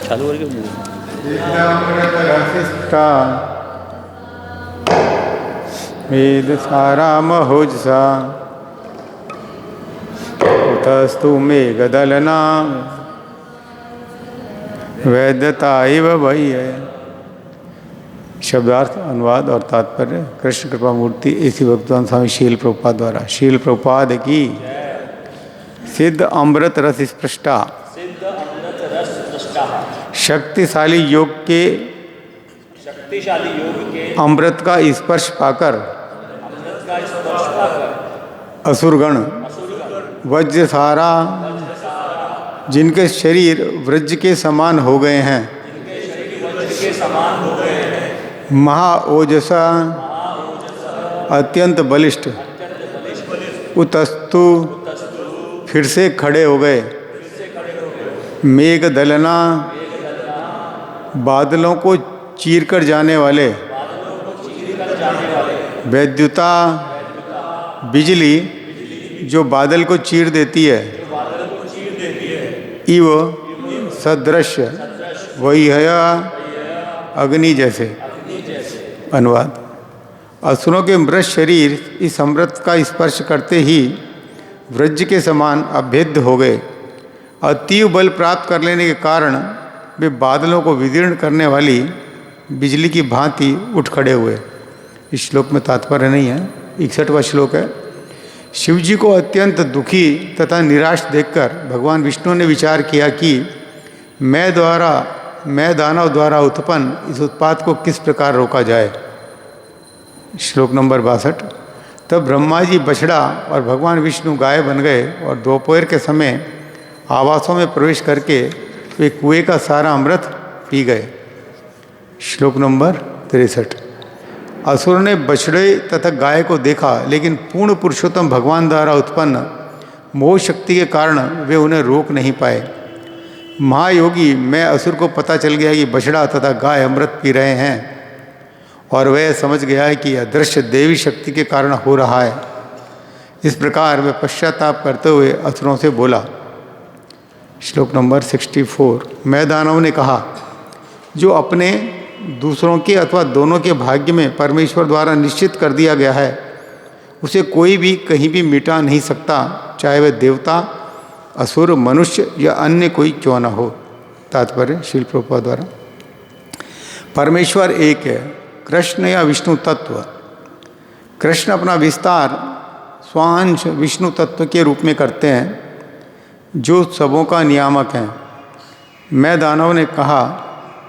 चालू करके सिद्धामृतरसिष्ठा वेद सारा महोजसा उतस्तु मेघदलना वैद्यता इव वही है। शब्दार्थ, अनुवाद और तात्पर्य कृष्ण कृपा मूर्ति इसी भक्तवान स्वामी शील प्रभुपाद द्वारा। शील प्रभुपाद की सिद्ध अमृत रस स्पृष्टा, शक्तिशाली योग के अमृत का स्पर्श पाकर असुरगण वज्र सारा जिनके शरीर वज्र के समान हो गए हैं, महाओजसा अत्यंत बलिष्ठ, उतस्तु फिर से खड़े हो गए, मेघ दलना बादलों को चीरकर जाने वाले, वैद्युता बिजली जो बादल को चीर देती है, इव सदृश वही है अग्नि जैसे। अनुवाद। असुरों के मृत शरीर इस अमृत का स्पर्श करते ही वज्र के समान अभेद्य हो गए। अतीव बल प्राप्त कर लेने के कारण वे बादलों को विदीर्ण करने वाली बिजली की भांति उठ खड़े हुए। इस श्लोक में तात्पर्य नहीं है। 61वां श्लोक है। शिवजी को अत्यंत दुखी तथा निराश देखकर भगवान विष्णु ने विचार किया कि मैं दानव द्वारा उत्पन्न इस उत्पात को किस प्रकार रोका जाए। श्लोक नंबर 62। तब ब्रह्मा जी बछड़ा और भगवान विष्णु गाय बन गए और दोपहर के समय आवासों में प्रवेश करके वे कुएं का सारा अमृत पी गए। श्लोक नंबर 63। असुर ने बछड़े तथा गाय को देखा, लेकिन पूर्ण पुरुषोत्तम भगवान द्वारा उत्पन्न मोह शक्ति के कारण वे उन्हें रोक नहीं पाए। महायोगी मैं असुर को पता चल गया कि बछड़ा तथा गाय अमृत पी रहे हैं और वह समझ गया है कि अदृश्य देवी शक्ति के कारण हो रहा है। इस प्रकार वह पश्चाताप करते हुए असुरों से बोला। श्लोक नंबर 64। मैं दानव ने कहा, जो अपने दूसरों के अथवा दोनों के भाग्य में परमेश्वर द्वारा निश्चित कर दिया गया है उसे कोई भी कहीं भी मिटा नहीं सकता, चाहे वह देवता, असुर, मनुष्य या अन्य कोई क्यों न हो। तात्पर्य श्रील प्रभुपाद द्वारा। परमेश्वर एक है, कृष्ण या विष्णु तत्व। कृष्ण अपना विस्तार स्वांश विष्णु तत्व के रूप में करते हैं जो सबों का नियामक है। मैं दानव ने कहा,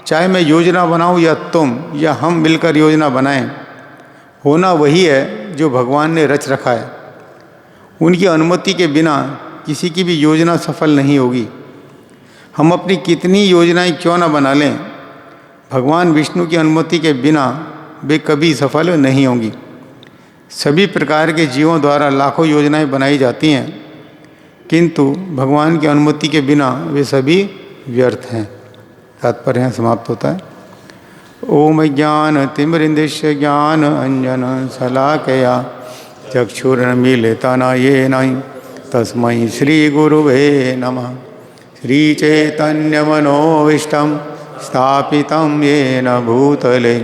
चाहे मैं योजना बनाऊं या तुम या हम मिलकर योजना बनाएं, होना वही है जो भगवान ने रच रखा है। उनकी अनुमति के बिना किसी की भी योजना सफल नहीं होगी। हम अपनी कितनी योजनाएं क्यों न बना लें, भगवान विष्णु की अनुमति के बिना वे कभी सफल नहीं होंगी। सभी प्रकार के जीवों द्वारा लाखों योजनाएं बनाई जाती हैं, किंतु भगवान की अनुमति के बिना वे सभी व्यर्थ हैं। तात्पर्य यहाँ समाप्त होता है। ओम ज्ञान तिमिरिंदिश्य ज्ञान अंजन शलाकया चक्षुर्मीलितं येन तस्मै श्री गुरुवे नमः। श्री चैतन्य मनोविष्टं स्थापितं येन भूतले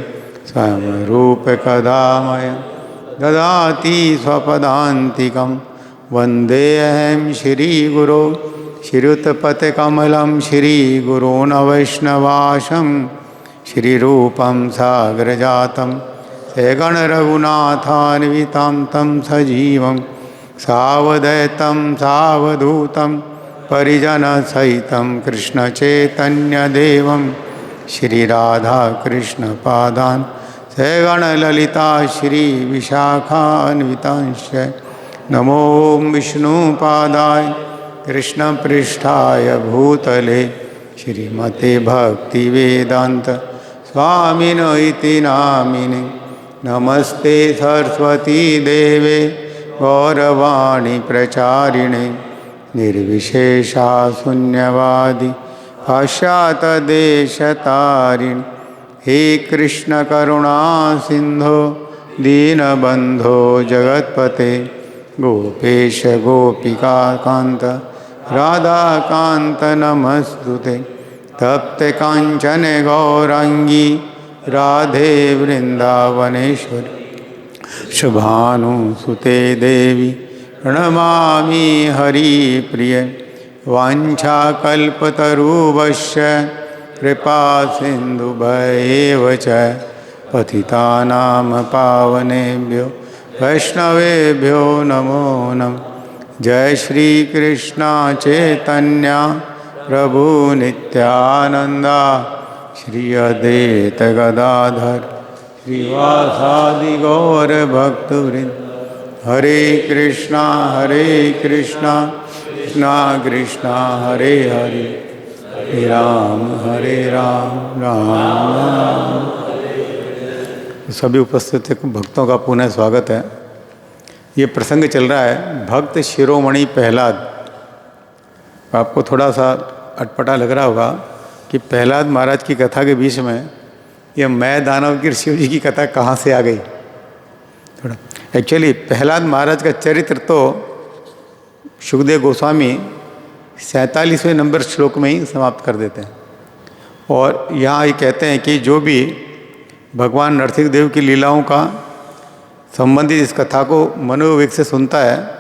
स्वयं रूप कदा मह्यं ददाति स्वपदान्तिकं। वन्देऽहं श्रीगुरो श्रीयुतपतिकमलं श्रीगुरून् वैष्णवांशं श्रीरूपं साग्रजातं सगणरघुनाथान्वितं तं सजीवं सावधैतं सावधूतं परिजनसहितं कृष्णचैतन्यदेवं श्रीराधाकृष्णपादान् सगणललिता श्रीविशाखान्वितांश्च। नमो विष्णुपादाय कृष्णपृष्ठाय भूतले श्रीमते भक्तिवेदांत स्वामिन इति नामिने। नमस्ते सरस्वती देवे गौरवाणी प्रचारिणे निर्विशेषा शून्यवादी पाश्चात्यदेशतारिणे। हे कृष्ण करुणा सिंधो दीनबंधो जगत्पते गोपेश गोपिका कांत राधाकांत नमस्तुते। तप्त कांचन गौरांगी राधे वृंदावनेश्वरी शुभानुसुते देवी प्रणमामि हरिप्रिय वाञ्छाकल्पतरुभ्यश्च कृपा सिन्धुभ्येव च पतितानां पावनेभ्यो वैष्णवेभ्यो नमो नमः। जय श्री कृष्ण चैतन्य प्रभु नित्यानंदा श्री अद्वैत गदाधर श्रीवासादि गौर भक्तवृंद। हरे कृष्णा कृष्णा कृष्णा हरे हरे, हरे राम राम राम। सभी उपस्थित भक्तों का पुनः स्वागत है। ये प्रसंग चल रहा है भक्त शिरोमणि प्रहलाद। आपको थोड़ा सा अटपटा लग रहा होगा कि प्रहलाद महाराज की कथा के बीच में ये मैं दानव की शिव जी की कथा कहाँ से आ गई। थोड़ा एक्चुअली प्रहलाद महाराज का चरित्र तो सुखदेव गोस्वामी 47वें नंबर श्लोक में ही समाप्त कर देते हैं। और यहाँ ये कहते हैं कि जो भी भगवान नरसिंहदेव की लीलाओं का संबंधित इस कथा को मनोविवेक से सुनता है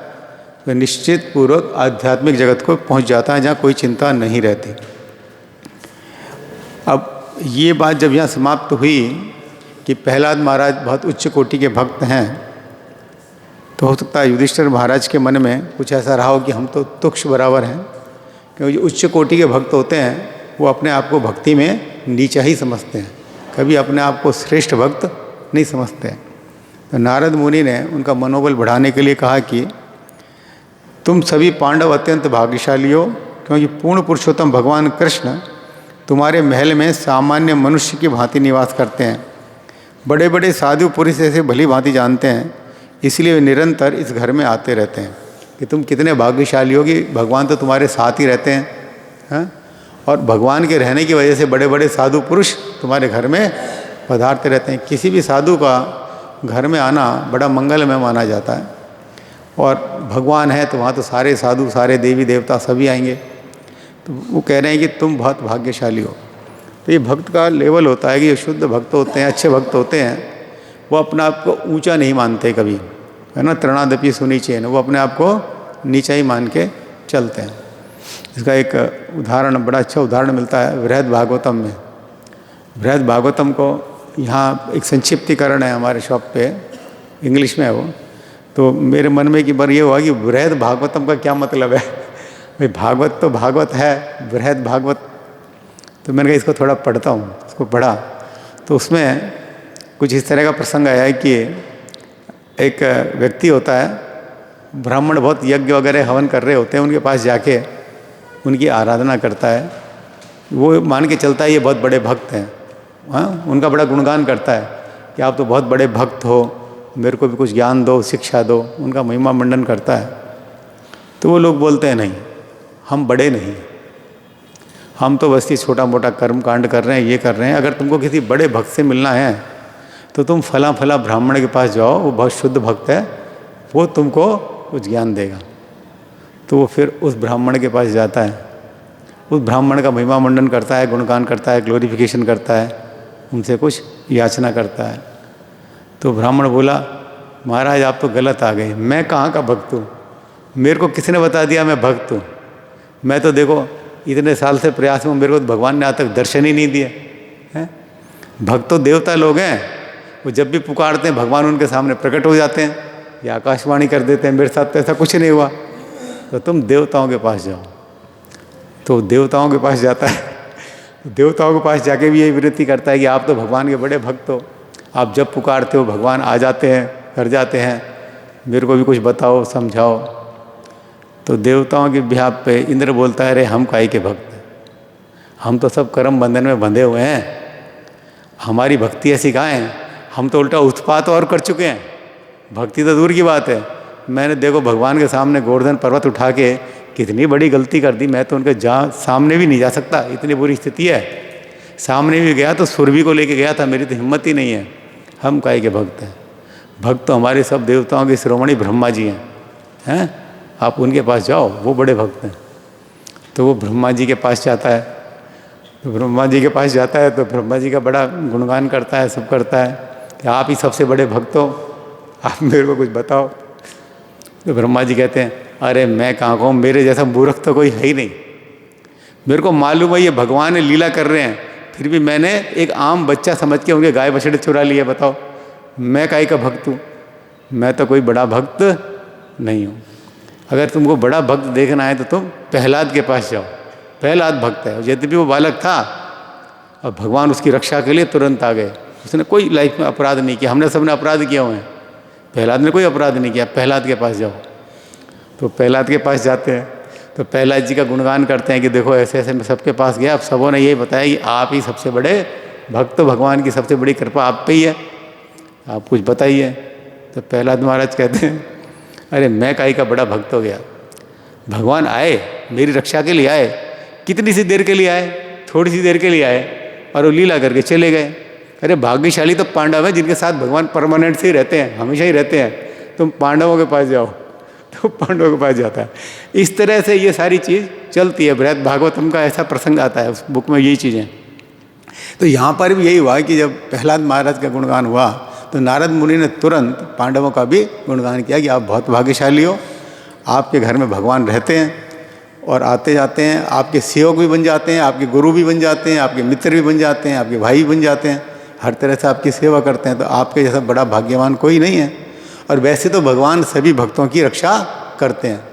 वह निश्चित पूर्वक आध्यात्मिक जगत को पहुँच जाता है जहाँ कोई चिंता नहीं रहती। अब ये बात जब यहाँ समाप्त हुई कि प्रहलाद महाराज बहुत उच्च कोटि के भक्त हैं, तो हो सकता है युधिष्ठिर महाराज के मन में कुछ ऐसा रहा हो कि हम तो तुक्ष बराबर हैं, क्योंकि जो उच्च कोटि के भक्त होते हैं वो अपने आप को भक्ति में नीचा ही समझते हैं, कभी अपने आप को श्रेष्ठ भक्त नहीं समझते हैं। तो नारद मुनि ने उनका मनोबल बढ़ाने के लिए कहा कि तुम सभी पांडव अत्यंत भाग्यशाली हो, क्योंकि पूर्ण पुरुषोत्तम भगवान कृष्ण तुम्हारे महल में सामान्य मनुष्य की भांति निवास करते हैं। बड़े बड़े साधु पुरुष ऐसे भली भांति जानते हैं, इसलिए वे निरंतर इस घर में आते रहते हैं कि तुम कितने भाग्यशाली हो कि भगवान तो तुम्हारे साथ ही रहते हैं, हाँ? और भगवान के रहने की वजह से बड़े बड़े साधु पुरुष तुम्हारे घर में पधारते रहते हैं। किसी भी साधु का घर में आना बड़ा मंगलमय माना जाता है, और भगवान है तो वहाँ तो सारे साधु सारे देवी देवता सभी आएंगे। तो वो कह रहे हैं कि तुम बहुत भाग्यशाली हो। तो ये भक्त का लेवल होता है कि ये शुद्ध भक्त होते हैं, अच्छे भक्त होते हैं, वो अपने आप को ऊंचा नहीं मानते कभी, है ना। तृणादपि सुनीचेन, वो अपने आप को नीचा ही मान के चलते हैं। इसका एक उदाहरण, बड़ा अच्छा उदाहरण मिलता है बृहद भागवतम में। बृहद भागवतम को यहाँ एक संक्षिप्तीकरण है हमारे शॉप पे, इंग्लिश में है वो। तो मेरे मन में एक बार ये हुआ कि बृहद भागवतम का क्या मतलब है। भाई भागवत तो भागवत है, बृहद भागवत। तो मैंने कहा इसको थोड़ा पढ़ता हूँ। इसको पढ़ा तो उसमें कुछ इस तरह का प्रसंग आया है कि एक व्यक्ति होता है, ब्राह्मण बहुत यज्ञ वगैरह हवन कर रहे होते हैं, उनके पास जाके उनकी आराधना करता है। वो मान के चलता है ये बहुत बड़े भक्त हैं, हाँ, उनका बड़ा गुणगान करता है कि आप तो बहुत बड़े भक्त हो, मेरे को भी कुछ ज्ञान दो, शिक्षा दो, उनका महिमा मंडन करता है। तो वो लोग बोलते हैं नहीं, हम बड़े नहीं, हम तो बस ये छोटा मोटा कर्म कांड कर रहे हैं, ये कर रहे हैं। अगर तुमको किसी बड़े भक्त से मिलना है तो तुम फला फला ब्राह्मण के पास जाओ, वो बहुत शुद्ध भक्त है, वो तुमको कुछ ज्ञान देगा। तो वो फिर उस ब्राह्मण के पास जाता है, उस ब्राह्मण का महिमा मंडन करता है, गुणगान करता है, ग्लोरिफिकेशन करता है, उनसे कुछ याचना करता है। तो ब्राह्मण बोला, महाराज आप तो गलत आ गए, मैं कहाँ का भक्त हूँ, मेरे को किसने बता दिया मैं भक्त हूँ। मैं तो देखो इतने साल से प्रयास में, मेरे को तो भगवान ने आज तक दर्शन ही नहीं दिए हैं। भक्त तो देवता लोग हैं, वो जब भी पुकारते हैं भगवान उनके सामने प्रकट हो जाते हैं या आकाशवाणी कर देते हैं। मेरे साथ तो ऐसा कुछ नहीं हुआ, तो तुम देवताओं के पास जाओ। तो देवताओं के पास जाता है, देवताओं के पास जाके भी यही विनती करता है कि आप तो भगवान के बड़े भक्त हो, आप जब पुकारते हो भगवान आ जाते हैं, कर जाते हैं, मेरे को भी कुछ बताओ, समझाओ। तो देवताओं के बिहाफ पे इंद्र बोलता है, अरे हम काहे के भक्त हैं, हम तो सब कर्म बंधन में बंधे हुए हैं, हमारी भक्ति ऐसी कहाँ है, हम तो उल्टा उत्पात और कर चुके हैं, भक्ति तो दूर की बात है। मैंने देखो भगवान के सामने गोवर्धन पर्वत उठा के कितनी बड़ी गलती कर दी, मैं तो उनके सामने भी नहीं जा सकता, इतनी बुरी स्थिति है। सामने भी गया तो सुरभि को लेके गया था, मेरी तो हिम्मत ही नहीं है। हम काहे के भक्त हैं, भक्त तो हमारे सब देवताओं के शिरोमणि ब्रह्मा जी हैं, आप उनके पास जाओ, वो बड़े भक्त हैं। तो वो ब्रह्मा जी के पास जाता है, तो ब्रह्मा जी के पास जाता है तो ब्रह्मा जी का बड़ा गुणगान करता है, सब करता है कि आप ही सबसे बड़े भक्त हो, आप मेरे को कुछ बताओ। तो ब्रह्मा जी कहते हैं, अरे मैं कहाँ कहूँ, मेरे जैसा मूर्ख तो कोई है ही नहीं। मेरे को मालूम है ये भगवान लीला कर रहे हैं, फिर भी मैंने एक आम बच्चा समझ के उनके गाय बछड़े चुरा लिए। बताओ मैं काहे का भक्त हूँ? मैं तो कोई बड़ा भक्त नहीं हूँ। अगर तुमको बड़ा भक्त देखना है तो तुम प्रहलाद के पास जाओ। प्रहलाद भक्त है, यद्यपि वो बालक था और भगवान उसकी रक्षा के लिए तुरंत आ गए। उसने कोई लाइफ में अपराध नहीं किया, हमने सबने अपराध किए हुए हैं, प्रहलाद ने कोई अपराध नहीं किया। प्रहलाद के पास जाओ। तो प्रहलाद के पास जाते हैं तो प्रहलाद जी का गुणगान करते हैं कि देखो ऐसे ऐसे मैं सबके पास गया, अब सबों ने यही बताया कि आप ही सबसे बड़े भक्त, भगवान की सबसे बड़ी कृपा आप पे ही है, आप कुछ बताइए। तो प्रहलाद महाराज कहते हैं, अरे मैं काहे का बड़ा भक्त हो गया, भगवान आए मेरी रक्षा के लिए आए, कितनी सी देर के लिए आए, थोड़ी सी देर के लिए आए और वो लीला करके चले गए। अरे भाग्यशाली तो पांडव है जिनके साथ भगवान परमानेंट से ही रहते हैं, हमेशा ही रहते हैं। तुम पांडवों के पास जाओ, तो पांडवों के पास जाता है। इस तरह से ये सारी चीज़ चलती है। बृहद भागवतम का ऐसा प्रसंग आता है, उस बुक में यही चीज़ें। तो यहाँ पर भी यही हुआ कि जब प्रहलाद महाराज का गुणगान हुआ तो नारद मुनि ने तुरंत पांडवों का भी गुणगान किया कि आप बहुत भाग्यशाली हो, आपके घर में भगवान रहते हैं और आते जाते हैं, आपके सेवक भी बन जाते हैं, आपके गुरु भी बन जाते हैं, आपके मित्र भी बन जाते हैं, आपके भाई भी बन जाते हैं, हर तरह से आपकी सेवा करते हैं। तो आपके जैसा बड़ा भाग्यवान कोई नहीं है। और वैसे तो भगवान सभी भक्तों की रक्षा करते हैं,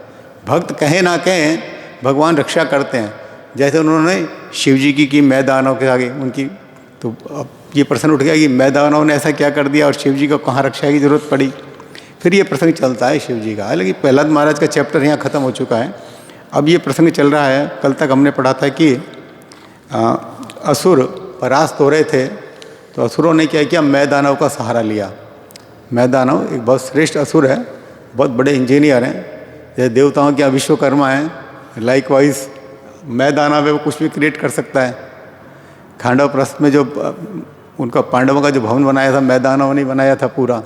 भक्त कहें ना कहें भगवान रक्षा करते हैं। जैसे उन्होंने शिव जी की मैं दानव के आगे उनकी, तो अब ये प्रश्न उठ गया कि मैं दानव ने ऐसा क्या कर दिया और शिव जी को कहाँ रक्षा की जरूरत पड़ी। फिर ये प्रसंग चलता है शिव जी का। हालांकि प्रहलाद महाराज का चैप्टर यहाँ ख़त्म हो चुका है, अब ये प्रसंग चल रहा है। कल तक हमने पढ़ा था कि असुर परास्त हो रहे थे तो असुरों ने क्या किया, मैं दानव का सहारा लिया। मैं दानव एक बहुत श्रेष्ठ असुर है, बहुत बड़े इंजीनियर हैं, जैसे देवताओं के यहाँ विश्वकर्मा हैं, लाइकवाइज मैं दानव है, वो कुछ भी क्रिएट कर सकता है। खांडव प्रस्थ में जो उनका पांडवों का जो भवन बनाया था, मैं दानव ने बनाया था पूरा,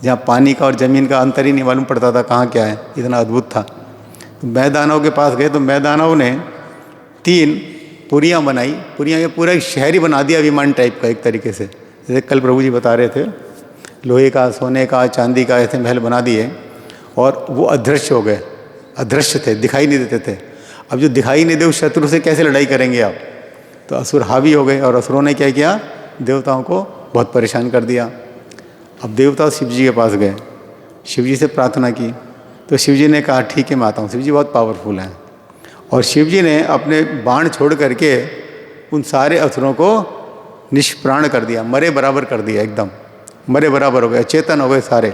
जहाँ पानी का और ज़मीन का अंतर ही नहीं मालूम पड़ता था कहाँ क्या है, इतना अद्भुत था। तो मैं दानव के पास गए तो मैं दानव ने 3 पुरियाँ बनाई। पुरियाँ ये पूरा एक शहर ही बना दिया, विमान टाइप का एक तरीके से। जैसे कल प्रभु जी बता रहे थे, लोहे का, सोने का, चांदी का ऐसे महल बना दिए और वो अदृश्य हो गए। अदृश्य थे, दिखाई नहीं देते थे। अब जो दिखाई नहीं दे उस शत्रु से कैसे लड़ाई करेंगे आप? तो असुर हावी हो गए और असुरों ने क्या किया, देवताओं को बहुत परेशान कर दिया। अब देवता शिव जी के पास गए, शिव जी से प्रार्थना की तो शिव जी ने कहा ठीक है मैं आता हूँ। शिव जी बहुत पावरफुल हैं और शिव जी ने अपने बाण छोड़ करके उन सारे असुरों को निष्प्राण कर दिया, मरे बराबर कर दिया, एकदम मरे बराबर हो गए, अचेतन हो गए सारे।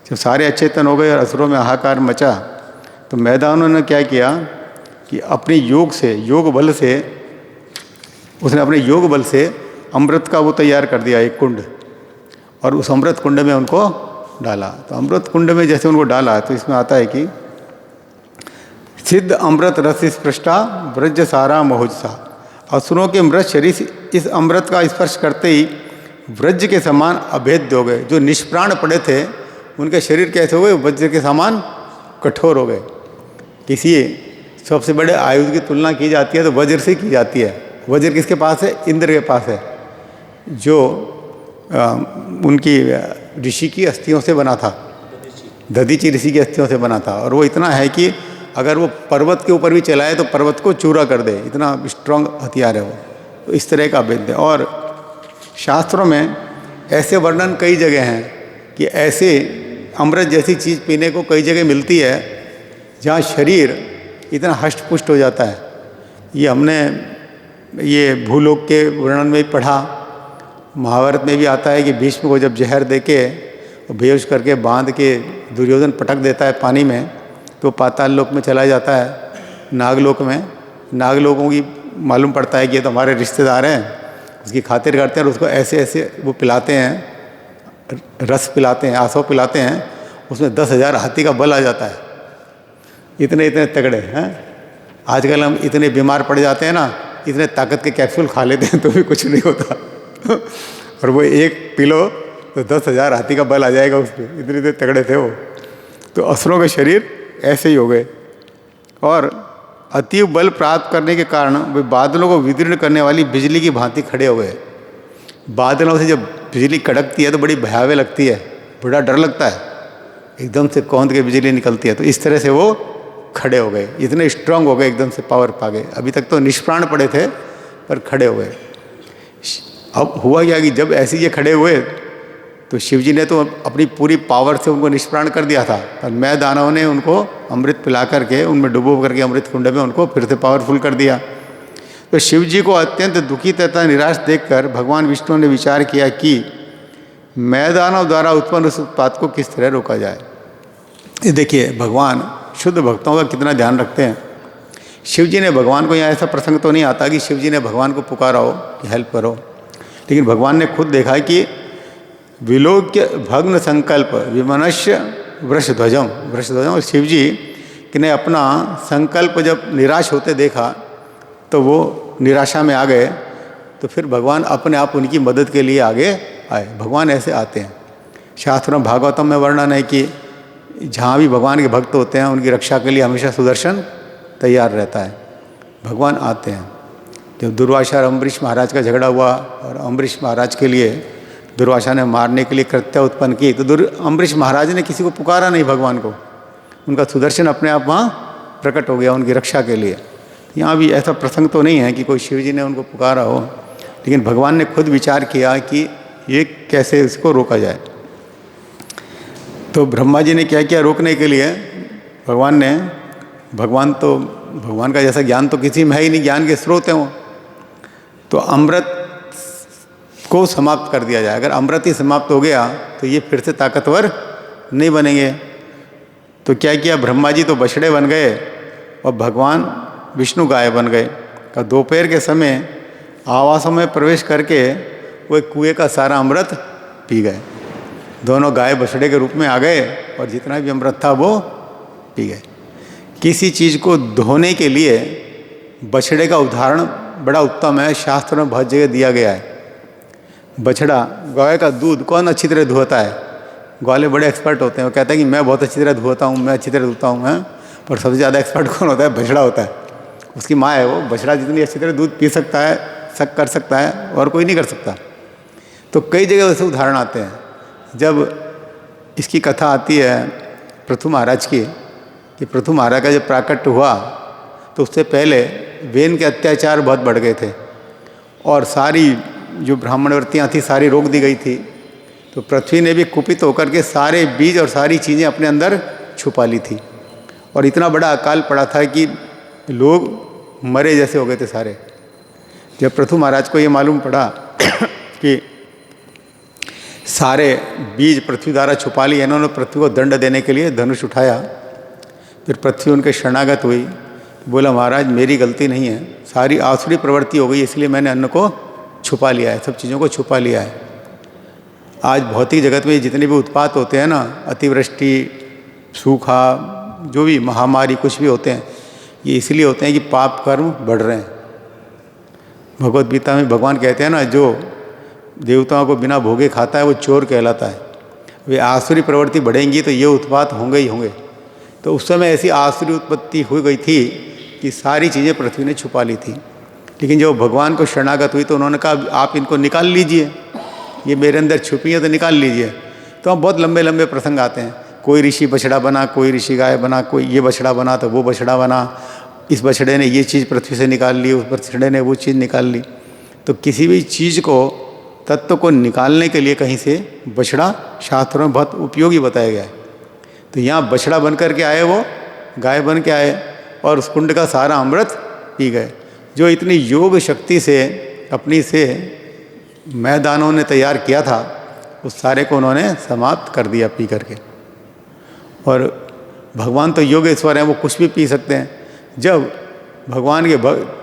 जब सारे अचेतन हो गए और असुरों में हाहाकार मचा तो मैदानों ने क्या किया कि अपने योग से, योग बल से, उसने अपने योग बल से अमृत का वो तैयार कर दिया एक कुंड और उस अमृत कुंड में उनको डाला। तो अमृत कुंड में जैसे उनको डाला तो इसमें आता है कि सिद्ध अमृत रस स्पृष्टा व्रज सारा मोहजसा। असुरों के मृत शरीर इस अमृत का स्पर्श करते ही व्रज के समान अभेद्य हो गए। जो निष्प्राण पड़े थे उनके शरीर कैसे हो गए, वज्र के समान कठोर हो गए। किसी सबसे बड़े आयुध की तुलना की जाती है तो वज्र से की जाती है। वज्र किसके पास है? इंद्र के पास है, जो उनकी ऋषि की अस्थियों से बना था, दधीचि ऋषि की अस्थियों से बना था। और वो इतना है कि अगर वो पर्वत के ऊपर भी चलाए तो पर्वत को चूरा कर दे, इतना स्ट्रांग हथियार है वो। तो इस तरह का भेद है। और शास्त्रों में ऐसे वर्णन कई जगह हैं कि ऐसे अमृत जैसी चीज़ पीने को कई जगह मिलती है जहाँ शरीर इतना हष्ट पुष्ट हो जाता है। ये हमने ये भूलोक के वर्णन में भी पढ़ा, महाभारत में भी आता है कि भीष्म को जब जहर दे के बेहोश करके बांध के दुर्योधन पटक देता है पानी में तो पाताल लोक में चला जाता है, नागलोक में। नागलोकों की मालूम पड़ता है कि ये तो हमारे रिश्तेदार हैं, उसकी खातिर करते हैं और उसको ऐसे ऐसे वो पिलाते हैं, रस पिलाते हैं, आसव पिलाते हैं, उसमें 10,000 हाथी का बल आ जाता है। इतने इतने तगड़े हैं। आजकल हम इतने बीमार पड़ जाते हैं ना, इतने ताकत के कैप्सूल खा लेते हैं तो भी कुछ नहीं होता और वो एक पी लो तो 10,000 हाथी का बल आ जाएगा उस पर, इतने इतने तगड़े थे वो। तो असुरों के शरीर ऐसे ही हो गए। और अतीव बल प्राप्त करने के कारण वे बादलों को विदीर्ण करने वाली बिजली की भांति खड़े हो गए। बादलों से जब बिजली कड़कती है तो बड़ी भयावह लगती है, बड़ा डर लगता है, एकदम से कौंध के बिजली निकलती है। तो इस तरह से वो खड़े हो गए, इतने स्ट्रांग हो गए, एकदम से पावर पा गए। अभी तक तो निष्प्राण पड़े थे पर खड़े हो गए। अब हुआ क्या कि जब ऐसे ये खड़े हुए तो शिवजी ने तो अपनी पूरी पावर से उनको निष्प्राण कर दिया था, और मैं दानव ने उनको अमृत पिला करके, उनमें डुबो करके अमृत कुंड में उनको फिर से पावरफुल कर दिया। तो शिवजी को अत्यंत दुखी तथा निराश देखकर भगवान विष्णु ने विचार किया कि मैं दानव द्वारा उत्पन्न उस उत्पात को किस तरह रोका जाए। ये देखिए भगवान शुद्ध भक्तों का कितना ध्यान रखते हैं। शिवजी ने भगवान को, यहाँ ऐसा प्रसंग तो नहीं आता कि शिवजी ने भगवान को पुकारा हो कि हेल्प करो, लेकिन भगवान ने खुद देखा कि विलोक्य भग्न संकल्प विमनस्य वृषध्वजम, शिवजी ने अपना संकल्प जब निराश होते देखा तो वो निराशा में आ गए। तो फिर भगवान अपने आप उनकी मदद के लिए आगे आए। भगवान ऐसे आते हैं। शास्त्रों भागवतम में वर्णन है कि जहाँ भी भगवान के भक्त होते हैं उनकी रक्षा के लिए हमेशा सुदर्शन तैयार रहता है। भगवान आते हैं। जब दुर्वासा और अम्बरीश महाराज का झगड़ा हुआ और अम्बरीश महाराज के लिए दुर्वासा ने मारने के लिए कृत्य उत्पन्न की, तो अम्बरीश महाराज ने किसी को पुकारा नहीं भगवान को, उनका सुदर्शन अपने आप वहाँ प्रकट हो गया उनकी रक्षा के लिए। यहाँ भी ऐसा प्रसंग तो नहीं है कि कोई शिवजी ने उनको पुकारा हो, लेकिन भगवान ने खुद विचार किया कि ये कैसे इसको रोका जाए। तो ब्रह्मा जी ने क्या किया रोकने के लिए? भगवान का जैसा ज्ञान तो किसी में है ही नहीं, ज्ञान के स्रोत हैं वो। तो अमृत को समाप्त कर दिया जाए। अगर अमृत ही समाप्त हो गया तो ये फिर से ताकतवर नहीं बनेंगे। तो क्या किया, ब्रह्मा जी तो बछड़े बन गए और भगवान विष्णु गाय बन गए। और दोपहर के समय आवासों में प्रवेश करके वो एक कुएं का सारा अमृत पी गए। दोनों गाय बछड़े के रूप में आ गए और जितना भी अमृत था वो पी गए। किसी चीज़ को धोने के लिए बछड़े का उदाहरण बड़ा उत्तम है, शास्त्र में बहुत जगह दिया गया है। बछड़ा, गाय का दूध कौन अच्छी तरह धोता है? ग्वाले बड़े एक्सपर्ट होते हैं, वो कहते हैं कि मैं बहुत अच्छी तरह धोता हूँ, मैं अच्छी तरह धोता हूँ, हैं? पर सबसे ज़्यादा एक्सपर्ट कौन होता है? बछड़ा होता है। उसकी माँ है वो। बछड़ा जितनी अच्छी तरह दूध पी सकता है, कर सकता है, और कोई नहीं कर सकता। तो कई जगह वैसे उदाहरण आते हैं। जब इसकी कथा आती है पृथु महाराज की, कि पृथु महाराज का जब प्राकट्य हुआ तो उससे पहले वेन के अत्याचार बहुत बढ़ गए थे और सारी जो ब्राह्मणवर्तियाँ थी सारी रोक दी गई थी। तो पृथ्वी ने भी कुपित होकर के सारे बीज और सारी चीज़ें अपने अंदर छुपा ली थी, और इतना बड़ा अकाल पड़ा था कि लोग मरे जैसे हो गए थे सारे। जब पृथु महाराज को ये मालूम पड़ा कि सारे बीज पृथ्वी द्वारा छुपा लिए, इन्होंने पृथ्वी को दंड देने के लिए धनुष उठाया। फिर पृथ्वी उनके शरणागत हुई, बोला महाराज मेरी गलती नहीं है, सारी आसुरी प्रवृत्ति हो गई, इसलिए मैंने अन्न को छुपा लिया है, सब चीज़ों को छुपा लिया है। आज भौतिक जगत में जितने भी उत्पात होते हैं ना, अतिवृष्टि, सूखा, जो भी महामारी कुछ भी होते हैं, ये इसलिए होते हैं कि पाप कर्म बढ़ रहे हैं। भगवद गीता में भगवान कहते हैं ना, जो देवताओं को बिना भोगे खाता है वो चोर कहलाता है। वे आसुरी प्रवृत्ति बढ़ेंगी तो ये उत्पात होंगे ही होंगे। तो उस समय ऐसी आसुरी उत्पत्ति हो गई थी कि सारी चीज़ें पृथ्वी ने छुपा ली थी। लेकिन जब भगवान को शरणागत हुई तो उन्होंने कहा आप इनको निकाल लीजिए, ये मेरे अंदर छुपी है तो निकाल लीजिए। तो हम बहुत लंबे लंबे प्रसंग आते हैं, कोई ऋषि बछड़ा बना, कोई ऋषि गाय बना, कोई ये बछड़ा बना तो वो बछड़ा बना, इस बछड़े ने ये चीज़ पृथ्वी से निकाल ली, उस बछड़े ने वो चीज़ निकाल ली। तो किसी भी चीज़ को, तत्व को निकालने के लिए कहीं से बछड़ा शास्त्रों में बहुत उपयोगी बताया गया है। तो यहाँ बछड़ा बन कर के आए, वो गाय बन के आए और उस कुंड का सारा अमृत पी गए। जो इतनी योग शक्ति से अपनी से मैदानों ने तैयार किया था, उस सारे को उन्होंने समाप्त कर दिया पी करके। और भगवान तो योगेश्वर हैं, वो कुछ भी पी सकते हैं। जब भगवान के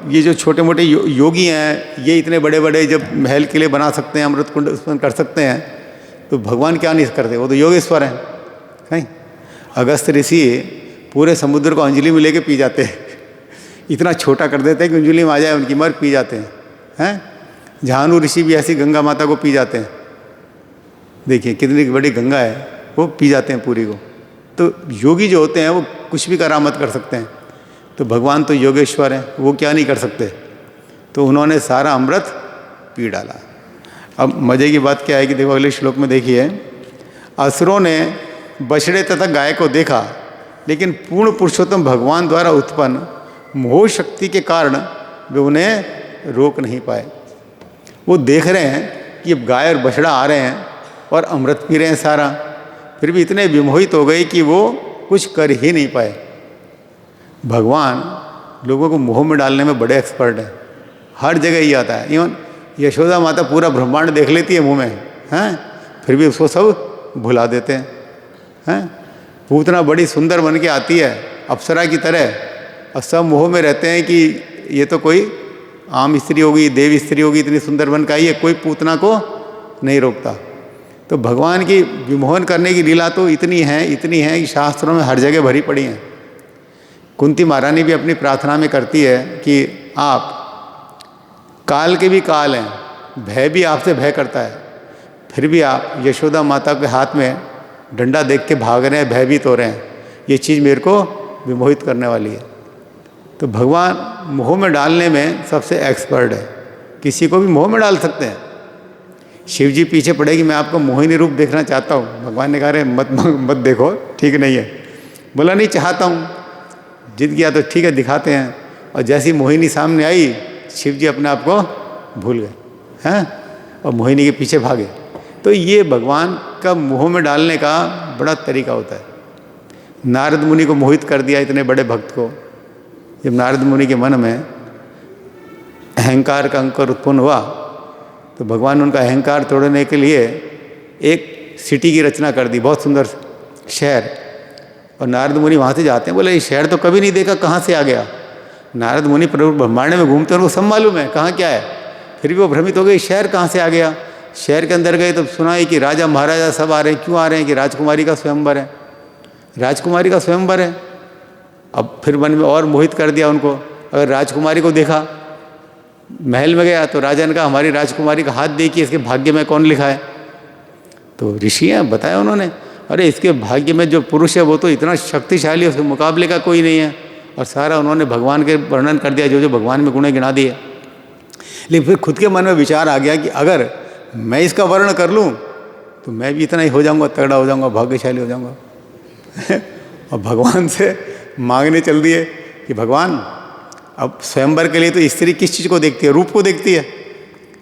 ये जो छोटे मोटे योगी हैं, ये इतने बड़े बड़े जब महल किले बना सकते हैं, अमृत कुंड उत्पन्न कर सकते हैं, तो भगवान क्या नहीं करते? वो तो योगेश्वर हैं। कहीं अगस्त ऋषि पूरे समुद्र को अंजलि में लेके पी जाते हैं। इतना छोटा कर देते हैं कि अंजलि में आ जाए उनकी, मर पी जाते हैं। झानु ऋषि भी ऐसी गंगा माता को पी जाते हैं। देखिए कितनी बड़ी गंगा है, वो पी जाते हैं पूरी को। तो योगी जो होते हैं वो कुछ भी करामत कर सकते हैं। तो भगवान तो योगेश्वर हैं, वो क्या नहीं कर सकते। तो उन्होंने सारा अमृत पी डाला। अब मज़े की बात क्या है कि देखो अगले श्लोक में देखिए, असुरों ने बछड़े तथा गाय को देखा, लेकिन पूर्ण पुरुषोत्तम भगवान द्वारा उत्पन्न मोह शक्ति के कारण वे उन्हें रोक नहीं पाए। वो देख रहे हैं कि अब गाय और बछड़ा आ रहे हैं और अमृत पी रहे हैं सारा, फिर भी इतने विमोहित हो गए कि वो कुछ कर ही नहीं पाए। भगवान लोगों को मोह में डालने में बड़े एक्सपर्ट हैं, हर जगह ही आता है। इवन यशोदा माता पूरा ब्रह्मांड देख लेती है मुँह में, हैं, फिर भी उसको सब भुला देते हैं। पूतना बड़ी सुंदर बन के आती है अप्सरा की तरह, और सब मोह में रहते हैं कि ये तो कोई आम स्त्री होगी, देव स्त्री होगी, इतनी सुंदर बन के आई है, कोई पूतना को नहीं रोकता। तो भगवान की विमोहन करने की लीला तो इतनी है कि शास्त्रों में हर जगह भरी पड़ी हैं। कुंती महारानी भी अपनी प्रार्थना में करती है कि आप काल के भी काल हैं, भय भी आपसे भय करता है, फिर भी आप यशोदा माता के हाथ में डंडा देख के भाग रहे हैं, भयभीत हो रहे हैं। ये चीज़ मेरे को विमोहित करने वाली है। तो भगवान मोह में डालने में सबसे एक्सपर्ट है, किसी को भी मोह में डाल सकते हैं। शिव जी पीछे पड़े कि मैं आपको मोहिनी रूप देखना चाहता हूँ, भगवान ने कहा रे मत देखो, ठीक नहीं है। बोला नहीं चाहता हूँ, जिद गया तो ठीक है दिखाते हैं। और जैसी मोहिनी सामने आई, शिव जी अपने आप को भूल गए हैं और मोहिनी के पीछे भागे। तो ये भगवान का मोह में डालने का बड़ा तरीका होता है। नारद मुनि को मोहित कर दिया, इतने बड़े भक्त को। जब नारद मुनि के मन में अहंकार का अंकुर उत्पन्न हुआ, तो भगवान ने उनका अहंकार तोड़ने के लिए एक सिटी की रचना कर दी, बहुत सुंदर शहर। और नारद मुनि वहाँ से जाते हैं, बोले ये शहर तो कभी नहीं देखा, कहाँ से आ गया। नारद मुनि प्रभु ब्रह्मांड में घूमते हैं, उनको सब मालूम है कहाँ क्या है, फिर भी वो भ्रमित हो गए, शहर कहाँ से आ गया। शहर के अंदर गए तो सुना है कि राजा महाराजा सब आ रहे हैं। क्यों आ रहे हैं? कि राजकुमारी का स्वयंवर है, राजकुमारी का स्वयंवर है। अब फिर मन में और मोहित कर दिया उनको। अगर राजकुमारी को देखा, महल में गया तो राजा ने कहा हमारी राजकुमारी का हाथ देखिए, इसके भाग्य में कौन लिखा है। तो ऋषि हैं, बताया उन्होंने, अरे इसके भाग्य में जो पुरुष है वो तो इतना शक्तिशाली है, उसके मुकाबले का कोई नहीं है। और सारा उन्होंने भगवान के वर्णन कर दिया, जो जो भगवान में गुण गिना दिए। लेकिन फिर खुद के मन में विचार आ गया कि अगर मैं इसका वर्णन कर लूँ तो मैं भी इतना ही हो जाऊँगा, तगड़ा हो जाऊँगा, भाग्यशाली हो जाऊँगा। और भगवान से मांगने चल दिए कि भगवान अब स्वयंवर के लिए तो स्त्री किस चीज़ को देखती है? रूप को देखती है।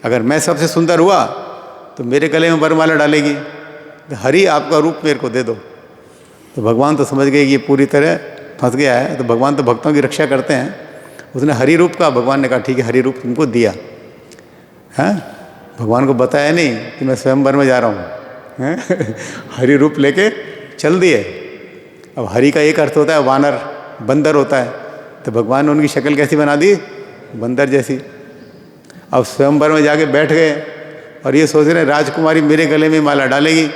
अगर मैं सबसे सुंदर हुआ तो मेरे गले में वरमाला डालेगी, तो हरि आपका रूप मेरे को दे दो। तो भगवान तो समझ गए कि ये पूरी तरह फंस गया है। तो भगवान तो भक्तों की रक्षा करते हैं। उसने हरि रूप का, भगवान ने कहा ठीक है हरि रूप तुमको दिया है। भगवान को बताया नहीं कि मैं स्वयंवर में जा रहा हूँ, हरि रूप लेके चल दिए। अब हरि का एक अर्थ होता है वानर, बंदर होता है। तो भगवान ने उनकी शक्ल कैसी बना दी? बंदर जैसी। अब स्वयंवर में जाके बैठ गए और ये सोच रहे राजकुमारी मेरे गले में माला डालेगी।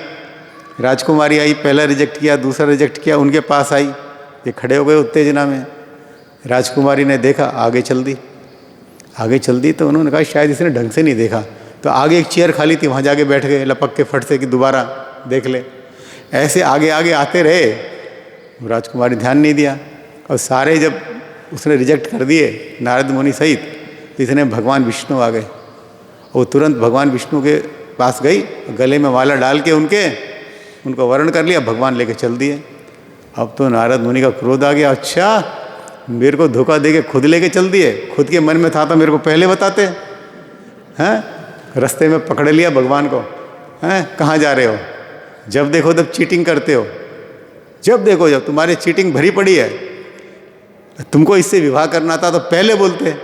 राजकुमारी आई, पहला रिजेक्ट किया, दूसरा रिजेक्ट किया, उनके पास आई, ये खड़े हो गए उत्तेजना में। राजकुमारी ने देखा, आगे चल दी। आगे चल दी तो उन्होंने कहा शायद इसने ढंग से नहीं देखा। तो आगे एक चेयर खाली थी, वहाँ जाके बैठ गए लपक के फट से कि दोबारा देख ले। ऐसे आगे आगे आते रहे, राजकुमारी ध्यान नहीं दिया। और सारे जब उसने रिजेक्ट कर दिए नारद मुनि सहित, तो इतने भगवान विष्णु आ गए। वो तुरंत भगवान विष्णु के पास गई, गले में माला डाल के उनको वर्ण कर लिया, भगवान लेके चल दिए। अब तो नारद मुनि का क्रोध आ गया, अच्छा मेरे को धोखा दे के खुद लेके चल दिए, खुद के मन में था तो मेरे को पहले बताते हैं। रास्ते में पकड़ लिया भगवान को, हैं कहाँ जा रहे हो? जब देखो तब चीटिंग करते हो, जब देखो जब तुम्हारी चीटिंग भरी पड़ी है, तुमको इससे विवाह करना था तो पहले बोलते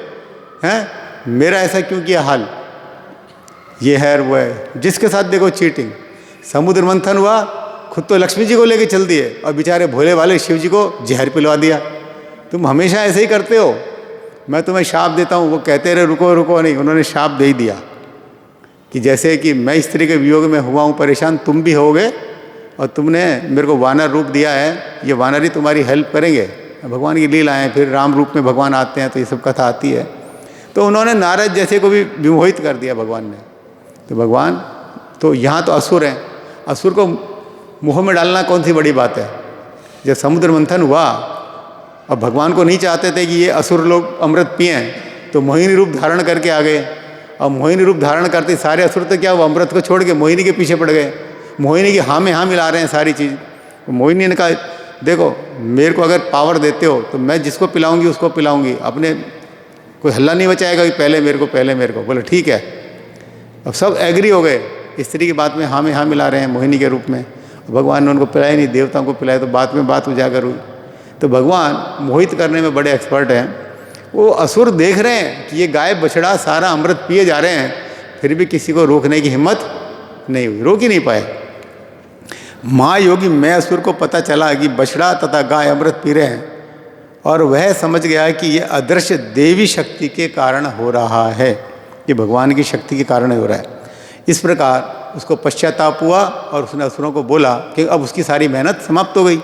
हैं, मेरा ऐसा क्यों किया हाल? ये है वो है, जिसके साथ देखो चीटिंग। समुद्र मंथन हुआ, खुद तो लक्ष्मी जी को लेके चल दिए और बेचारे भोले वाले शिव जी को जहर पिलवा दिया। तुम हमेशा ऐसे ही करते हो, मैं तुम्हें शाप देता हूँ। वो कहते रहे रुको रुको, नहीं, उन्होंने शाप दे ही दिया कि जैसे कि मैं स्त्री के वियोग में हुआ हूँ परेशान, तुम भी होगे, और तुमने मेरे को वानर रूप दिया है, ये वानर ही तुम्हारी हेल्प करेंगे। भगवान की लीला है, फिर राम रूप में भगवान आते हैं तो ये सब कथा आती है। तो उन्होंने नारद जैसे को भी विमोहित कर दिया भगवान ने। तो भगवान तो यहाँ तो असुर हैं, असुर को मुँह में डालना कौन सी बड़ी बात है? जब समुद्र मंथन हुआ अब भगवान को नहीं चाहते थे कि ये असुर लोग अमृत पिएं, तो मोहिनी रूप धारण करके आ गए। अब मोहिनी रूप धारण करते सारे असुर तो क्या, वो अमृत को छोड़ के मोहिनी के पीछे पड़ गए। मोहिनी की हाँ में हाँ मिला रहे हैं सारी चीज़। मोहिनी ने कहा देखो मेरे को अगर पावर देते हो तो मैं जिसको पिलाऊंगी उसको पिलाऊंगी, अपने कोई हल्ला नहीं बचाएगा कि पहले मेरे को पहले मेरे को। बोले ठीक है। अब सब एग्री हो गए, स्त्री की बात में हाँ मिला रहे हैं मोहिनी के रूप में। भगवान ने उनको पिलाया नहीं, देवताओं को पिलाया, तो बात में बात उजागर हुई। तो भगवान मोहित करने में बड़े एक्सपर्ट हैं। वो असुर देख रहे हैं कि ये गाय बछड़ा सारा अमृत पिए जा रहे हैं, फिर भी किसी को रोकने की हिम्मत नहीं हुई, रोक ही नहीं पाए। महायोगी मैं असुर को पता चला कि बछड़ा तथा गाय अमृत पी रहे हैं, और वह समझ गया कि ये अदृश्य देवी शक्ति के कारण हो रहा है, कि भगवान की शक्ति के कारण हो रहा है। इस प्रकार उसको पश्चाताप हुआ और उसने असुरों को बोला कि अब उसकी सारी मेहनत समाप्त हो गई।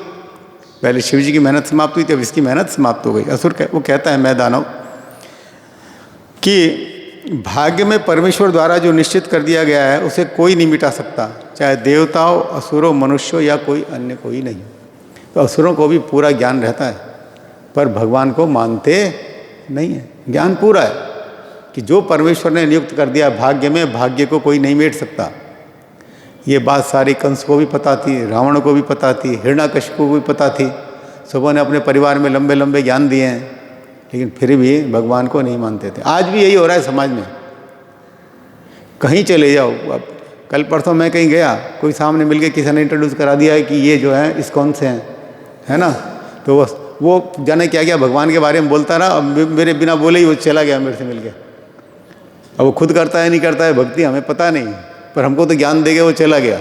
पहले शिव जी की मेहनत समाप्त हुई थी, अब इसकी मेहनत समाप्त हो गई। असुर वो कहता है, मैं दानव, कि भाग्य में परमेश्वर द्वारा जो निश्चित कर दिया गया है उसे कोई नहीं मिटा सकता, चाहे देवताओं, असुरों, मनुष्यों या कोई अन्य कोई नहीं। तो असुरों को भी पूरा ज्ञान रहता है, पर भगवान को मानते नहीं है। ज्ञान पूरा है कि जो परमेश्वर ने नियुक्त कर दिया भाग्य में, भाग्य को कोई नहीं मिट सकता। ये बात सारी कंस को भी पता थी, रावण को भी पता थी, हिरण्यकशिपु को भी पता थी। सबों ने अपने परिवार में लंबे लंबे ज्ञान दिए हैं, लेकिन फिर भी भगवान को नहीं मानते थे। आज भी यही हो रहा है समाज में। कहीं चले जाओ, अब कल परसों मैं कहीं गया, कोई सामने मिल के किसी ने इंट्रोड्यूस करा दिया है कि ये जो है इस्कॉन से हैं, है ना, तो वो जाने क्या क्या भगवान के बारे में बोलता रहा। अब मेरे बिना बोले ही वो चला गया मेरे से मिल के। अब वो खुद करता है नहीं करता है भक्ति हमें पता नहीं, पर हमको तो ज्ञान दे गया, वो चला गया।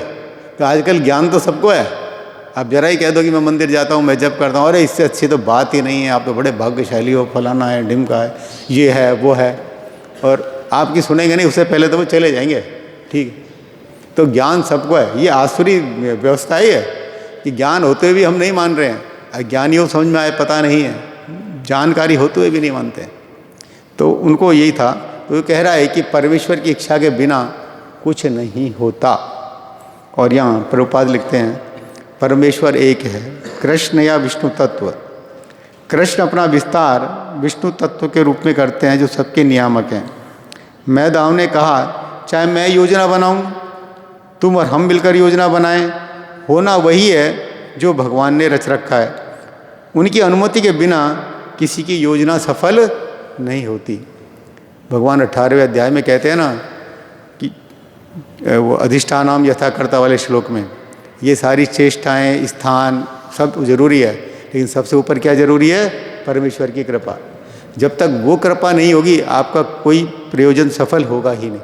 तो आजकल ज्ञान तो सबको है। आप जरा ही कह दो कि मैं मंदिर जाता हूँ, मैं जप करता हूँ, अरे इससे अच्छी तो बात ही नहीं है, आप तो बड़े भाग्यशाली हो, फलाना है, ढिमका है, ये है वो है, और आपकी सुनेंगे नहीं, उससे पहले तो वो चले जाएंगे। ठीक है, तो ज्ञान सबको है। ये आसुरी व्यवस्था ही है कि ज्ञान होते हुए भी हम नहीं मान रहे हैं। अज्ञानियों समझ में आए पता नहीं है, जानकारी होते हुए भी नहीं मानते। तो उनको यही था। तो वो कह रहा है कि परमेश्वर की इच्छा के बिना कुछ नहीं होता। और यहाँ प्रभुपाद लिखते हैं, परमेश्वर एक है, कृष्ण या विष्णु तत्व। कृष्ण अपना विस्तार विष्णु तत्व के रूप में करते हैं जो सबके नियामक हैं। मैदाव ने कहा, चाहे मैं योजना बनाऊं, तुम और हम मिलकर योजना बनाएं, होना वही है जो भगवान ने रच रखा है। उनकी अनुमति के बिना किसी की योजना सफल नहीं होती। भगवान 18वें अध्याय में कहते हैं ना कि वो अधिष्ठानाम यथाकर्ता वाले श्लोक में, ये सारी चेष्टाएं, स्थान सब जरूरी है, लेकिन सबसे ऊपर क्या जरूरी है? परमेश्वर की कृपा। जब तक वो कृपा नहीं होगी आपका कोई प्रयोजन सफल होगा ही नहीं।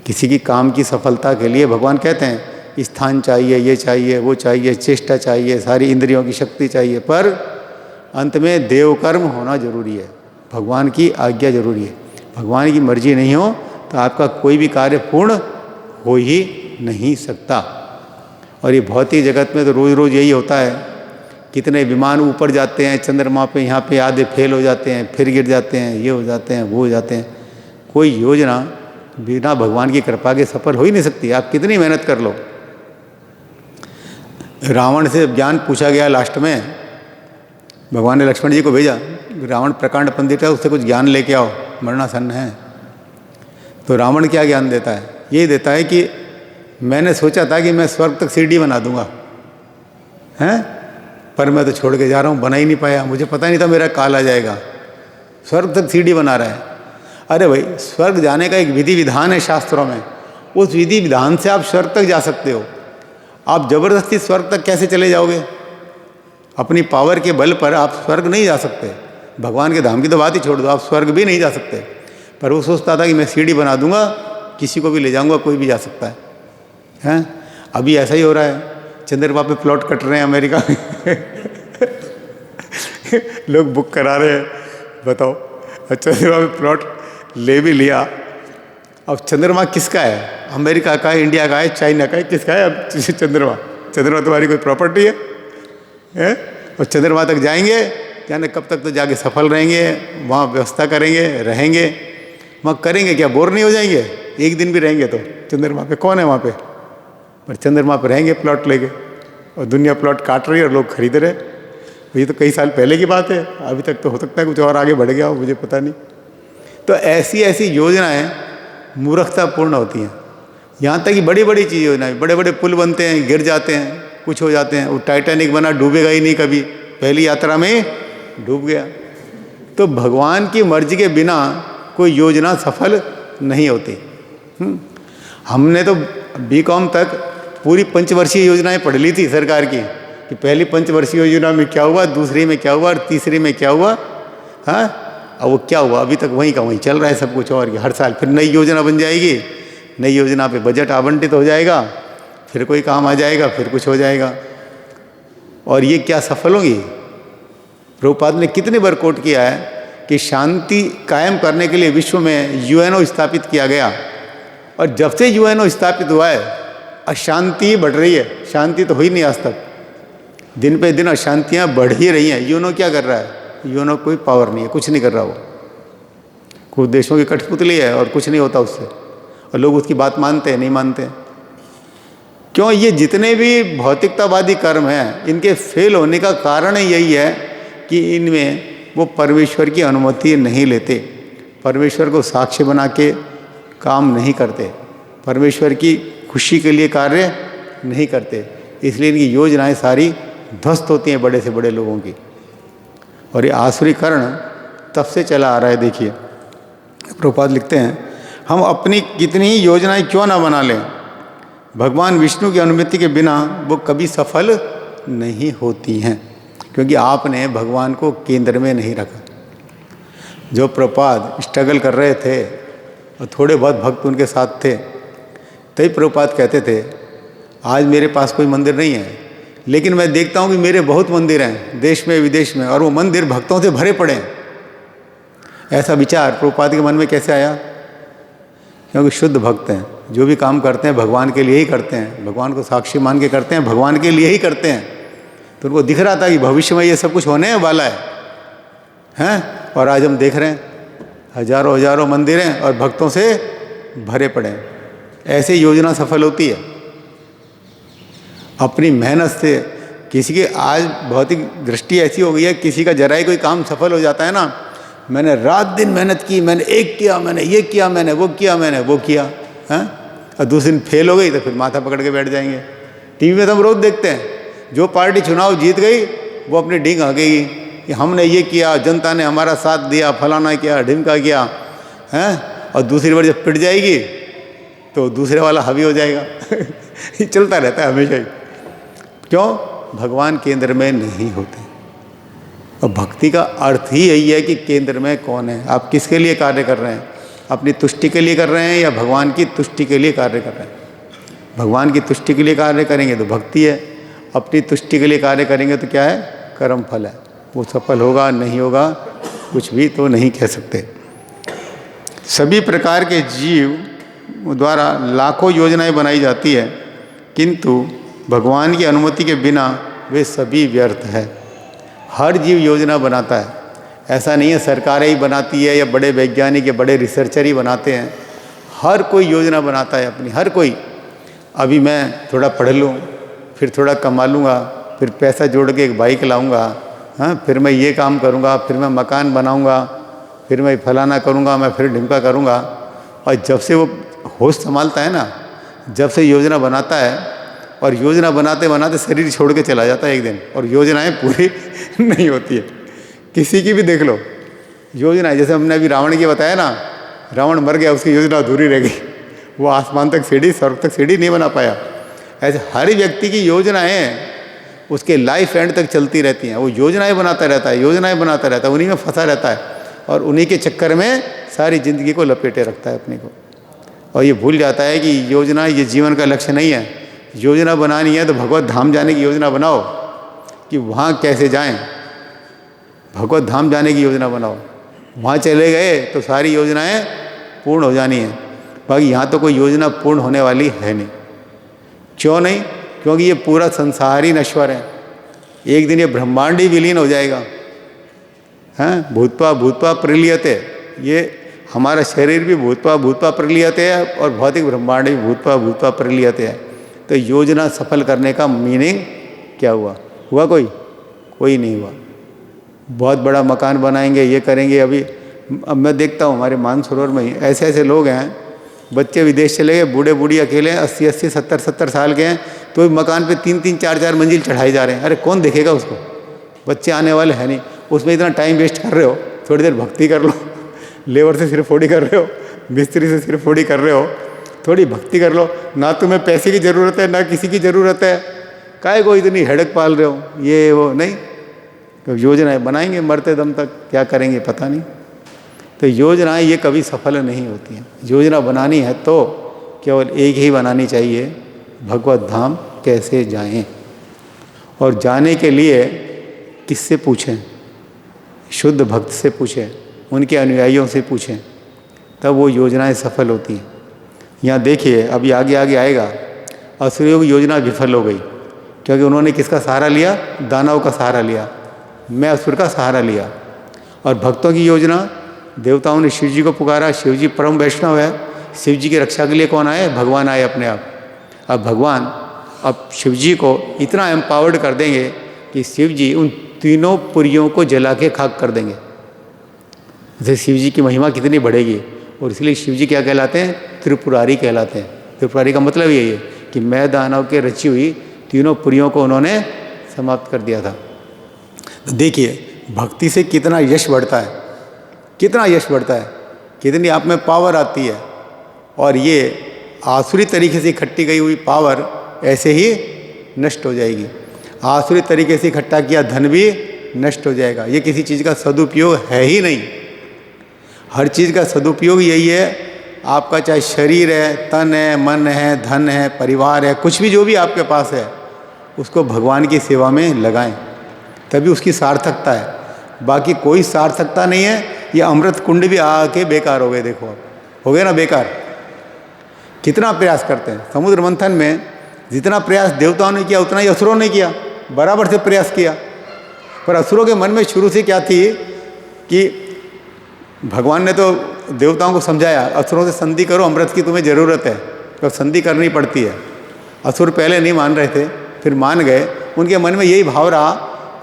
किसी की काम की सफलता के लिए भगवान कहते हैं स्थान चाहिए, ये चाहिए, वो चाहिए, चेष्टा चाहिए, सारी इंद्रियों की शक्ति चाहिए, पर अंत में देव कर्म होना जरूरी है, भगवान की आज्ञा जरूरी है। भगवान की मर्जी नहीं हो तो आपका कोई भी कार्य पूर्ण हो ही नहीं सकता। और ये भौतिक जगत में तो रोज़ रोज़ यही होता है। कितने विमान ऊपर जाते हैं चंद्रमा पे, यहाँ पे आधे फेल हो जाते हैं, फिर गिर जाते हैं, ये हो जाते हैं, वो हो जाते हैं। कोई योजना बिना भगवान की कृपा के सफल हो ही नहीं सकती, आप कितनी मेहनत कर लो। रावण से ज्ञान पूछा गया लास्ट में, भगवान ने लक्ष्मण जी को भेजा, रावण प्रकांड पंडित है, उससे कुछ ज्ञान लेके आओ, मरणासन्न है। तो रावण क्या ज्ञान देता है? यही देता है कि मैंने सोचा था कि मैं स्वर्ग तक सीढ़ी बना दूंगा, हैं, पर मैं तो छोड़ के जा रहा हूँ, बना ही नहीं पाया, मुझे पता नहीं था मेरा काल आ जाएगा। स्वर्ग तक सीढ़ी बना रहा है। अरे भाई, स्वर्ग जाने का एक विधि विधान है शास्त्रों में, उस विधि विधान से आप स्वर्ग तक जा सकते हो। आप जबरदस्ती स्वर्ग तक कैसे चले जाओगे? अपनी पावर के बल पर आप स्वर्ग नहीं जा सकते। भगवान के धाम की तो बात ही छोड़ दो, आप स्वर्ग भी नहीं जा सकते। पर वो सोचता था कि मैं सीढ़ी बना दूंगा, किसी को भी ले जाऊंगा, कोई भी जा सकता है, हैं? अभी ऐसा ही हो रहा है। चंद्रमा पे प्लॉट कट रहे हैं अमेरिका में लोग बुक करा रहे हैं, बताओ। चंद्रमा पे प्लॉट ले भी लिया। अब चंद्रमा किसका है? अमेरिका का है, इंडिया का है, चाइना का है, किसका है? अब चंद्रमा तुम्हारी कोई प्रॉपर्टी है? और चंद्रमा तक जाएंगे, जाने कब तक तो जाके सफल रहेंगे, वहाँ व्यवस्था करेंगे, रहेंगे, वहाँ करेंगे क्या? बोर नहीं हो जाएंगे? एक दिन भी रहेंगे तो चंद्रमा पे कौन है वहाँ पे? पर चंद्रमा पे रहेंगे प्लॉट लेके, और दुनिया प्लॉट काट रही है और लोग खरीद रहे। ये तो कई साल पहले की बात है, अभी तक तो हो सकता है कुछ और आगे बढ़ गया हो, मुझे पता नहीं। तो ऐसी ऐसी योजनाएं मूर्खतापूर्ण होती हैं। यहाँ तक कि बड़ी बड़ी चीज़ योजनाएं, बड़े बड़े पुल बनते हैं, गिर जाते हैं, कुछ हो जाते हैं। वो टाइटैनिक बना, डूबेगा ही नहीं कभी, पहली यात्रा में डूब गया। तो भगवान की मर्जी के बिना कोई योजना सफल नहीं होती। हमने तो बीकॉम तक पूरी पंचवर्षीय योजनाएं पढ़ ली थी सरकार की, कि पहली पंचवर्षीय योजना में क्या हुआ, दूसरी में क्या हुआ और तीसरी में क्या हुआ। हाँ, अब वो क्या हुआ, अभी तक वहीं का वहीं चल रहा है सब कुछ। और हर साल फिर नई योजना बन जाएगी, नई योजना पे बजट आवंटित हो जाएगा, फिर कोई काम आ जाएगा, फिर कुछ हो जाएगा। और ये क्या सफल होगी? प्रभुपाद ने कितने बार कोट किया है कि शांति कायम करने के लिए विश्व में यूएनओ स्थापित किया गया, और जब से यूएनओ स्थापित हुआ है अशांति बढ़ रही है। शांति तो हुई नहीं आज तक, दिन पे दिन अशांतियाँ बढ़ ही रही हैं। यूएनओ क्या कर रहा है? यूएनओ कोई पावर नहीं है, कुछ नहीं कर रहा। वो कुछ देशों की कठपुतली है और कुछ नहीं होता उससे, और लोग उसकी बात मानते हैं, नहीं मानते। क्यों? ये जितने भी भौतिकतावादी कर्म हैं, इनके फेल होने का कारण यही है कि इनमें वो परमेश्वर की अनुमति नहीं लेते, परमेश्वर को साक्ष्य बना के काम नहीं करते, परमेश्वर की खुशी के लिए कार्य नहीं करते। इसलिए इनकी योजनाएं सारी ध्वस्त होती हैं, बड़े से बड़े लोगों की। और ये आसुरीकरण तब से चला आ रहा है। देखिए, प्रभुपाद लिखते हैं, हम अपनी कितनी ही योजनाएं क्यों ना बना लें, भगवान विष्णु की अनुमति के बिना वो कभी सफल नहीं होती हैं, क्योंकि आपने भगवान को केंद्र में नहीं रखा। जो प्रभुपाद स्ट्रगल कर रहे थे और थोड़े बहुत भक्त उनके साथ थे, तभी प्रभुपाद कहते थे, आज मेरे पास कोई मंदिर नहीं है, लेकिन मैं देखता हूँ कि मेरे बहुत मंदिर हैं देश में विदेश में, और वो मंदिर भक्तों से भरे पड़े हैं। ऐसा विचार प्रभुपाद के मन में कैसे आया? क्योंकि शुद्ध भक्त हैं, जो भी काम करते हैं भगवान के लिए ही करते हैं, भगवान को साक्षी मान के करते हैं, भगवान के लिए ही करते हैं। तो उनको दिख रहा था कि भविष्य में ये सब कुछ होने वाला है। और आज हम देख रहे हैं हजारों हजारों मंदिर हैं और भक्तों से भरे पड़े हैं। ऐसे योजना सफल होती है अपनी मेहनत से। किसी की आज भौतिक दृष्टि ऐसी हो गई है, किसी का जरा ही कोई काम सफल हो जाता है ना, मैंने रात दिन मेहनत की, मैंने एक किया, मैंने ये किया, मैंने वो किया, मैंने वो किया, हैं, और दूसरे दिन फेल हो गई तो फिर माथा पकड़ के बैठ जाएंगे। टीवी में तो हम रोज देखते हैं, जो पार्टी चुनाव जीत गई वो अपनी डींग हाँकेगी कि हमने ये किया, जनता ने हमारा साथ दिया, फलाना किया, ढिमका किया, हैं, और दूसरी बार जब पिट जाएगी तो दूसरे वाला हावी हो जाएगा। ये चलता रहता है हमेशा ही। क्यों? भगवान केंद्र में नहीं होते। और भक्ति का अर्थ ही यही है कि केंद्र में कौन है, आप किसके लिए कार्य कर रहे हैं, अपनी तुष्टि के लिए कर रहे हैं या भगवान की तुष्टि के लिए कार्य कर रहे हैं। भगवान की तुष्टि के लिए कार्य करेंगे तो भक्ति है, अपनी तुष्टि के लिए कार्य करेंगे तो क्या है? कर्म फल है। वो सफल होगा नहीं होगा कुछ भी तो नहीं कह सकते। सभी प्रकार के जीव द्वारा लाखों योजनाएं बनाई जाती है, किंतु भगवान की अनुमति के बिना वे सभी व्यर्थ है। हर जीव योजना बनाता है, ऐसा नहीं है सरकारें ही बनाती है या बड़े वैज्ञानिक या बड़े रिसर्चर ही बनाते हैं। हर कोई योजना बनाता है अपनी, हर कोई। अभी मैं थोड़ा पढ़ लूँ, फिर थोड़ा कमा लूँगा, फिर पैसा जोड़ के एक बाइक लाऊँगा, हाँ, फिर मैं ये काम करूँगा, फिर मैं मकान बनाऊँगा, फिर मैं फलाना करूँगा, मैं फिर ढिमका करूँगा। और जब से वो होश संभालता है ना, जब से योजना बनाता है, और योजना बनाते बनाते शरीर छोड़ के चला जाता है एक दिन, और योजनाएं पूरी नहीं होती है। किसी की भी देख लो योजना, जैसे हमने अभी रावण की बताया ना, रावण मर गया, उसकी योजना अधूरी रह गई, वो आसमान तक सीढ़ी, स्वर्ग तक सीढ़ी नहीं बना पाया। ऐसे हर व्यक्ति की योजनाएं उसके लाइफ एंड तक चलती रहती हैं। वो योजनाएं बनाता रहता है, योजनाएं बनाता रहता है, उन्हीं में फंसा रहता है, और उन्हीं के चक्कर में सारी जिंदगी को लपेटे रखता है अपने को। और ये भूल जाता है कि योजना ये जीवन का लक्ष्य नहीं है। योजना बनानी है तो भगवत धाम जाने की योजना बनाओ कि वहाँ कैसे जाएं। भगवत धाम जाने की योजना बनाओ, वहाँ चले गए तो सारी योजनाएं पूर्ण हो जानी है। बाकी यहाँ तो कोई योजना पूर्ण होने वाली है नहीं। क्यों नहीं? क्योंकि ये पूरा संसार ही नश्वर है। एक दिन ये ब्रह्मांड ही विलीन हो जाएगा। हैं, भूतवा भूतवा प्रलीयते, ये हमारा शरीर भी भूतवा भूतवा प्रलीयते है और भौतिक ब्रह्मांड भी भूतवा भूतवा प्रलीयते है। तो योजना सफल करने का मीनिंग क्या हुआ? हुआ कोई? कोई नहीं हुआ। बहुत बड़ा मकान बनाएंगे, ये करेंगे। अब मैं देखता हूँ हमारे मानसरोवर में ही ऐसे ऐसे लोग हैं, बच्चे विदेश चले गए, बूढ़े बूढ़ी अकेले 80-80 70-70 साल के हैं, तो मकान पे 3-3 4-4 मंजिल चढ़ाई जा रहे हैं। अरे कौन देखेगा उसको? बच्चे आने वाले हैं नहीं, उसमें इतना टाइम वेस्ट कर रहे हो। थोड़ी देर भक्ति कर लो। लेबर से सिर्फ फोड़ी कर रहे हो, मिस्त्री से सिर्फ फोड़ी कर रहे हो, थोड़ी भक्ति कर लो। ना तुम्हें पैसे की ज़रूरत है, ना किसी की ज़रूरत है, काहे को इतनी हेडक पाल रहे हो, ये वो नहीं। तो योजनाएं बनाएंगे मरते दम तक, क्या करेंगे पता नहीं। तो योजनाएं ये कभी सफल नहीं होती हैं। योजना बनानी है तो केवल एक ही बनानी चाहिए, भगवत धाम कैसे जाएं। और जाने के लिए किससे पूछें? शुद्ध भक्त से पूछें, उनके अनुयायियों से पूछें, तब वो योजनाएं सफल होती हैं। यहाँ देखिए अभी आगे आगे आएगा, असुरों की योजना विफल हो गई क्योंकि उन्होंने किसका सहारा लिया? दानव का सहारा लिया। मैं असुर का सहारा लिया। और भक्तों की योजना, देवताओं ने शिव जी को पुकारा, शिव जी परम वैष्णव है, शिव जी की रक्षा के लिए कौन आए? भगवान आए अपने आप। अब भगवान अब शिव जी को इतना एम्पावर्ड कर देंगे कि शिव जी उन तीनों पुरियों को जला के खाक कर देंगे। जैसे शिव जी की महिमा कितनी बढ़ेगी। और इसलिए शिव जी क्या कहलाते हैं? त्रिपुरारी कहलाते हैं। त्रिपुरारी का मतलब यही है कि मैं दानव के रची हुई तीनों पुरियों को उन्होंने समाप्त कर दिया था। तो देखिए भक्ति से कितना यश बढ़ता है, कितना यश बढ़ता है, कितनी आप में पावर आती है। और ये आसुरी तरीके से इकट्ठी गई हुई पावर ऐसे ही नष्ट हो जाएगी। आसुरी तरीके से इकट्ठा किया धन भी नष्ट हो जाएगा। ये किसी चीज़ का सदुपयोग है ही नहीं। हर चीज़ का सदुपयोग यही है, आपका चाहे शरीर है, तन है, मन है, धन है, परिवार है, कुछ भी जो भी आपके पास है, उसको भगवान की सेवा में लगाएं, तभी उसकी सार्थकता है। बाकी कोई सार्थकता नहीं है। ये अमृत कुंड भी आके बेकार हो गए। देखो हो गए ना बेकार। कितना प्रयास करते हैं समुद्र मंथन में, जितना प्रयास देवताओं ने किया उतना ही असुरों ने किया, बराबर से प्रयास किया। पर असुरों के मन में शुरू से क्या थी कि भगवान ने तो देवताओं को समझाया, असुरों से संधि करो, अमृत की तुम्हें ज़रूरत है, तो संधि करनी पड़ती है। असुर पहले नहीं मान रहे थे, फिर मान गए। उनके मन में यही भाव रहा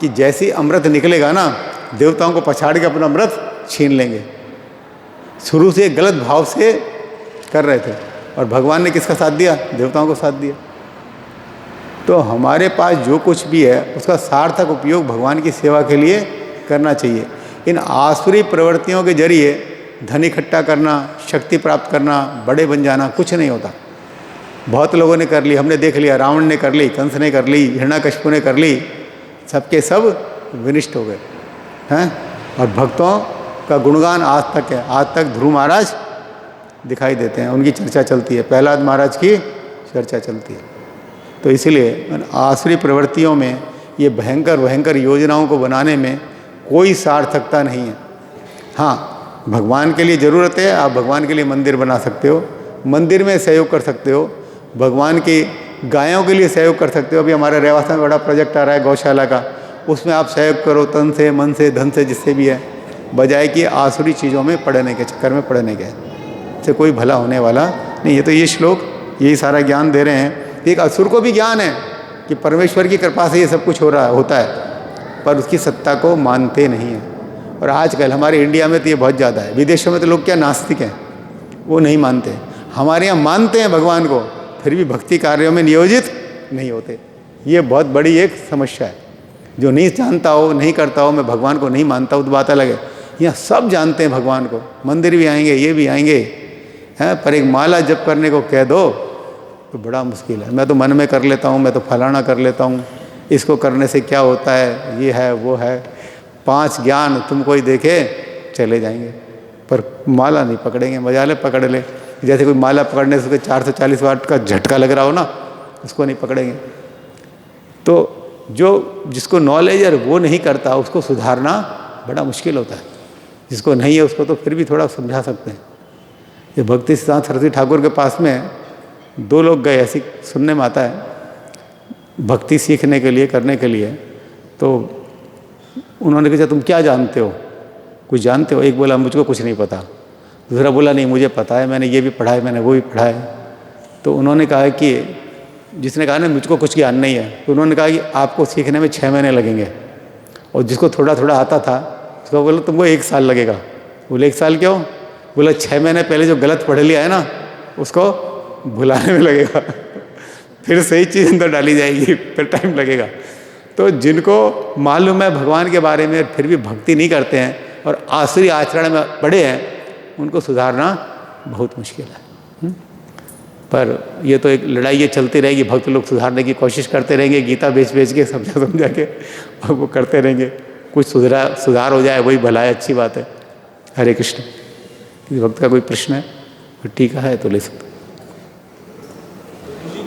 कि जैसे अमृत निकलेगा ना, देवताओं को पछाड़ के अपना अमृत छीन लेंगे। शुरू से गलत भाव से कर रहे थे और भगवान ने किसका साथ दिया? देवताओं को साथ दिया। तो हमारे पास जो कुछ भी है उसका सार्थक उपयोग भगवान की सेवा के लिए करना चाहिए। इन आसुरी प्रवृत्तियों के जरिए धन इकट्ठा करना, शक्ति प्राप्त करना, बड़े बन जाना कुछ नहीं होता। बहुत लोगों ने कर ली, हमने देख लिया, रावण ने कर ली, कंस ने कर ली, हिरण्यकशिपु ने कर ली, सबके सब विनिष्ट हो गए हैं। और भक्तों का गुणगान आज तक है। आज तक ध्रुव महाराज दिखाई देते हैं, उनकी चर्चा चलती है, प्रहलाद महाराज की चर्चा चलती है। तो इसलिए आसुरी प्रवृत्तियों में ये भयंकर भयंकर योजनाओं को बनाने में कोई सार्थकता नहीं है। हाँ, भगवान के लिए ज़रूरत है, आप भगवान के लिए मंदिर बना सकते हो, मंदिर में सहयोग कर सकते हो, भगवान की गायों के लिए सहयोग कर सकते हो। अभी हमारे रेवासा में बड़ा प्रोजेक्ट आ रहा है गौशाला का, उसमें आप सहयोग करो, तन से, मन से, धन से, जिससे भी है, बजाय कि आसुरी चीज़ों में पड़ने के चक्कर में पड़ने के, इससे कोई भला होने वाला नहीं। ये तो ये श्लोक यही सारा ज्ञान दे रहे हैं। एक असुर को भी ज्ञान है कि परमेश्वर की कृपा से ये सब कुछ होता है, पर उसकी सत्ता को मानते नहीं हैं। और आजकल हमारे इंडिया में तो ये बहुत ज़्यादा है। विदेशों में तो लोग क्या नास्तिक हैं, वो नहीं मानते। हमारे यहाँ मानते हैं भगवान को, फिर भी भक्ति कार्यों में नियोजित नहीं होते। ये बहुत बड़ी एक समस्या है। जो नहीं जानता हो, नहीं करता हो, मैं भगवान को नहीं मानता हूँ, तो बात अलग है। यहाँ सब जानते हैं भगवान को, मंदिर भी आएंगे, ये भी आएंगे हैं, पर एक माला जप करने को कह दो तो बड़ा मुश्किल है। मैं तो मन में कर लेता हूँ, मैं तो फलाना कर लेता हूँ, इसको करने से क्या होता है, ये है वो है, 5 ज्ञान तुम कोई देखे चले जाएंगे, पर माला नहीं पकड़ेंगे। मजा ले पकड़ ले, जैसे कोई माला पकड़ने से 440 वाट का झटका लग रहा हो ना, उसको नहीं पकड़ेंगे। तो जो जिसको नॉलेज है वो नहीं करता, उसको सुधारना बड़ा मुश्किल होता है। जिसको नहीं है उसको तो फिर भी थोड़ा समझा सकते हैं। ये भक्ति सिद्धांत सरस्वती ठाकुर के पास में 2 लोग गए, ऐसी सुनने में आता है, भक्ति सीखने के लिए, करने के लिए। तो उन्होंने कहा तुम क्या जानते हो, कुछ जानते हो? एक बोला मुझको कुछ नहीं पता, दूसरा बोला नहीं मुझे पता है, मैंने ये भी पढ़ा है, मैंने वो भी पढ़ा है। तो उन्होंने कहा कि जिसने कहा ना मुझको कुछ ज्ञान नहीं है, तो उन्होंने कहा कि आपको सीखने में 6 महीने लगेंगे। और जिसको थोड़ा थोड़ा आता था उसको बोला तुमको 1 साल लगेगा। बोले 1 साल क्यों? बोला 6 महीने पहले जो गलत पढ़ लिया है ना उसको भुलाने में लगेगा, फिर सही चीज़ अंदर डाली जाएगी, फिर टाइम लगेगा। तो जिनको मालूम है भगवान के बारे में फिर भी भक्ति नहीं करते हैं और आसुरी आचरण में पड़े हैं, उनको सुधारना बहुत मुश्किल है। पर ये तो एक लड़ाई ये चलती रहेगी, भक्त लोग सुधारने की कोशिश करते रहेंगे, गीता बेच बेच के समझा समझा के और वो करते रहेंगे, कुछ सुधार हो जाए वही भला है, अच्छी बात है। हरे कृष्ण। किसी भक्त का कोई प्रश्न है, कोई टीका है तो ले सकते।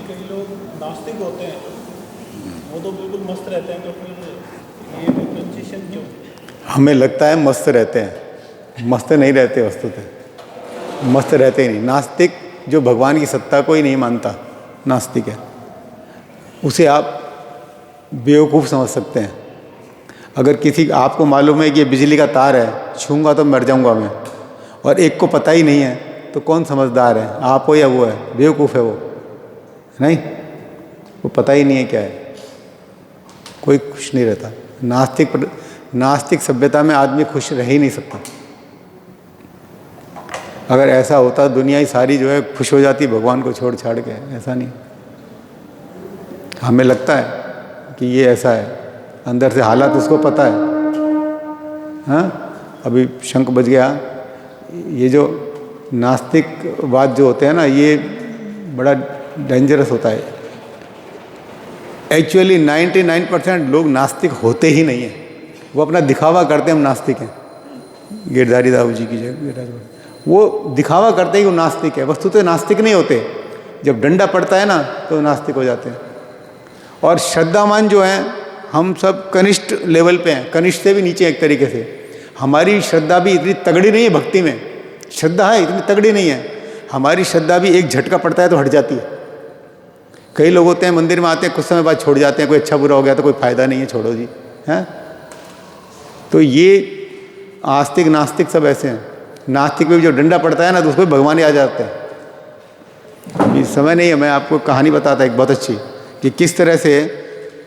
कई लोग नास्तिक होते हैं, वो तो बिल्कुल मस्त रहते हैं, तो फिर ये डिफरेंशिएशन क्यों? हमें लगता है मस्त रहते हैं, मस्त नहीं रहते, वस्तुतः मस्त रहते ही नहीं। नास्तिक जो भगवान की सत्ता को ही नहीं मानता नास्तिक है, उसे आप बेवकूफ़ समझ सकते हैं। अगर किसी आपको मालूम है कि ये बिजली का तार है, छूंगा तो मर जाऊंगा मैं, और एक को पता ही नहीं है, तो कौन समझदार है, आप हो या वो है? बेवकूफ़ है वो, नहीं, वो पता ही नहीं है क्या है, कोई खुश नहीं रहता। नास्तिक सभ्यता में आदमी खुश रह ही नहीं सकता। अगर ऐसा होता दुनिया ही सारी जो है खुश हो जाती भगवान को छोड़ छाड़ के, ऐसा नहीं। हमें लगता है कि ये ऐसा है, अंदर से हालात उसको पता है। हाँ, अभी शंख बज गया। ये जो नास्तिकवाद जो होते हैं ना, ये बड़ा डेंजरस होता है। एक्चुअली 99% लोग नास्तिक होते ही नहीं हैं, वो अपना दिखावा करते हैं हम नास्तिक हैं। गिरधारी दाऊ जी की जगह वो दिखावा करते हैं कि वो नास्तिक है, वस्तुतः नास्तिक नहीं होते। जब डंडा पड़ता है ना तो नास्तिक हो जाते हैं। और श्रद्धावान जो हैं, हम सब कनिष्ठ लेवल पे हैं, कनिष्ठ से भी नीचे एक तरीके से। हमारी श्रद्धा भी इतनी तगड़ी नहीं है, भक्ति में श्रद्धा है इतनी तगड़ी नहीं है। हमारी श्रद्धा भी एक झटका पड़ता है तो हट जाती है। कई लोग होते हैं मंदिर में आते हैं, कुछ समय बाद छोड़ जाते हैं, कोई अच्छा बुरा हो गया तो कोई फ़ायदा नहीं है, छोड़ो जी, हैं। तो ये आस्तिक नास्तिक सब ऐसे हैं। नास्तिक में भी जो डंडा पड़ता है ना तो उसको भी भगवान ही आ जाते हैं। अभी समय नहीं है, मैं आपको कहानी बताता एक बहुत अच्छी, कि किस तरह से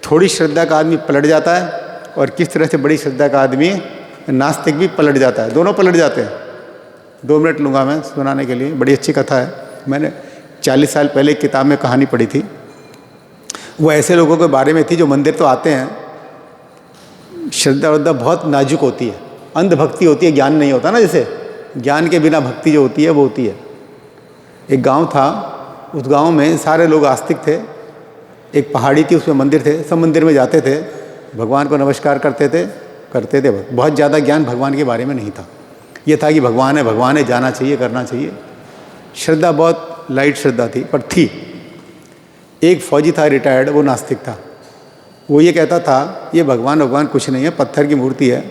थोड़ी श्रद्धा का आदमी पलट जाता है और किस तरह से बड़ी श्रद्धा का आदमी नास्तिक भी पलट जाता है, दोनों पलट जाते हैं। 2 मिनट लूँगा मैं सुनाने के लिए, बड़ी अच्छी कथा है। मैंने 40 साल पहले एक किताब में कहानी पढ़ी थी। वो ऐसे लोगों के बारे में थी जो मंदिर तो आते हैं, श्रद्धा वद्धा बहुत नाजुक होती है, अंधभक्ति होती है, ज्ञान नहीं होता ना, जैसे ज्ञान के बिना भक्ति जो होती है वो होती है। एक गांव था, उस गांव में सारे लोग आस्तिक थे। एक पहाड़ी थी, उसमें मंदिर थे, सब मंदिर में जाते थे, भगवान को नमस्कार करते थे। बहुत ज़्यादा ज्ञान भगवान के बारे में नहीं था। ये था कि भगवान है, जाना चाहिए, करना चाहिए। श्रद्धा बहुत लाइट श्रद्धा थी, पर थी। एक फौजी था रिटायर्ड, वो नास्तिक था। वो ये कहता था ये भगवान कुछ नहीं है, पत्थर की मूर्ति है,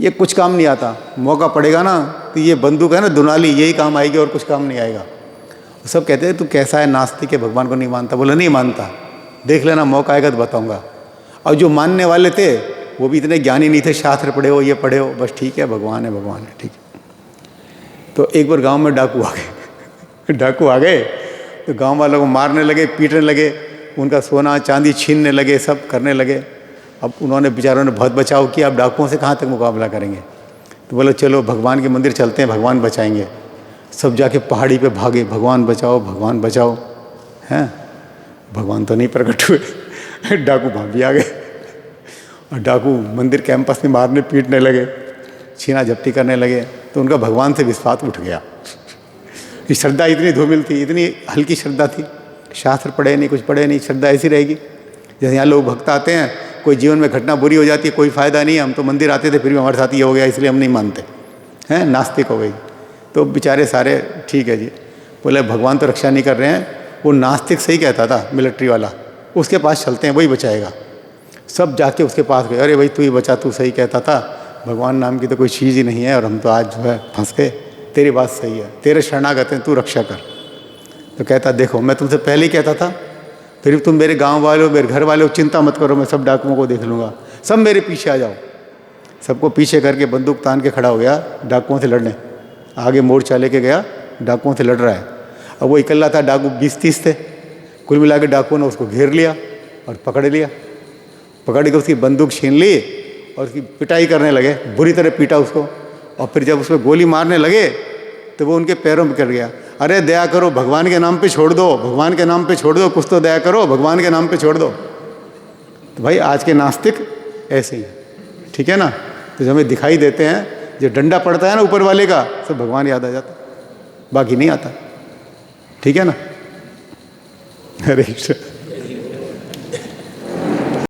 ये कुछ काम नहीं आता। मौका पड़ेगा ना तो ये बंदूक है ना दुनाली, यही काम आएगी और कुछ काम नहीं आएगा। सब कहते हैं तू कैसा है, नास्तिक है, भगवान को नहीं मानता। बोला नहीं मानता, देख लेना, मौका आएगा तो बताऊंगा। और जो मानने वाले थे वो भी इतने ज्ञानी नहीं थे, शास्त्र पढ़े हो, ये पढ़े हो, बस ठीक है भगवान है, ठीक है। तो एक बार गांव में डाकू आ गए डाकू आ गए तो गांव वालों को मारने लगे, पीटने लगे, उनका सोना चांदी छीनने लगे, सब करने लगे। अब उन्होंने बेचारों ने बहुत बचाव किया, अब डाकुओं से कहाँ तक मुकाबला करेंगे। तो बोले चलो भगवान के मंदिर चलते हैं, भगवान बचाएंगे। सब जाके पहाड़ी पे भागे, भगवान बचाओ, हैं। भगवान तो नहीं प्रकट हुए डाकू भाग भी आ गए और डाकू मंदिर कैंपस में मारने पीटने लगे, छीना झपटी करने लगे। तो उनका भगवान से विश्वास उठ गया कि श्रद्धा इतनी धूमिल थी, इतनी हल्की श्रद्धा थी, शास्त्र पढ़े नहीं, कुछ पढ़े नहीं, श्रद्धा ऐसी रहेगी। जैसे यहाँ लोग भक्त आते हैं, कोई जीवन में घटना बुरी हो जाती है, कोई फ़ायदा नहीं है, हम तो मंदिर आते थे फिर भी हमारे साथ ये हो गया इसलिए हम नहीं मानते हैं, नास्तिक हो गई। तो बेचारे सारे ठीक है जी, बोले भगवान तो रक्षा नहीं कर रहे हैं। वो नास्तिक सही कहता था, मिलिट्री वाला, उसके पास चलते हैं, वही बचाएगा। सब जाके उसके पास गए, अरे भाई तू ही बचा, तू सही कहता था, भगवान नाम की तो कोई चीज़ ही नहीं है और हम तो आज जो है फंस गए, तेरी बात सही है, तेरे शरणागत हैं, तू रक्षा कर। तो कहता देखो मैं तुमसे पहले ही कहता था, फिर तुम मेरे गांव वाले हो, मेरे घर वाले हो, चिंता मत करो, मैं सब डाकुओं को देख लूँगा, सब मेरे पीछे आ जाओ। सबको पीछे करके बंदूक तान के खड़ा हो गया डाकुओं से लड़ने। आगे मोर्चा लेके गया, डाकुओं से लड़ रहा है। अब वो इकल्ला था, डाकू 20-30 थे, कुल मिला के डाकुओं ने उसको घेर लिया और पकड़ लिया। पकड़ के उसकी बंदूक छीन ली और उसकी पिटाई करने लगे, बुरी तरह पीटा उसको। और फिर जब उसमें गोली मारने लगे तो वो उनके पैरों में गिर गया। अरे दया करो, भगवान के नाम पे छोड़ दो, भगवान के नाम पे छोड़ दो, कुछ तो दया करो, भगवान के नाम पे छोड़ दो। तो भाई आज के नास्तिक ऐसे ही, ठीक है ना। तो जो हमें दिखाई देते हैं, जो डंडा पड़ता है ना ऊपर वाले का, सब भगवान याद आ जाता, बाकी नहीं आता, ठीक है ना। हरे कृष्ण।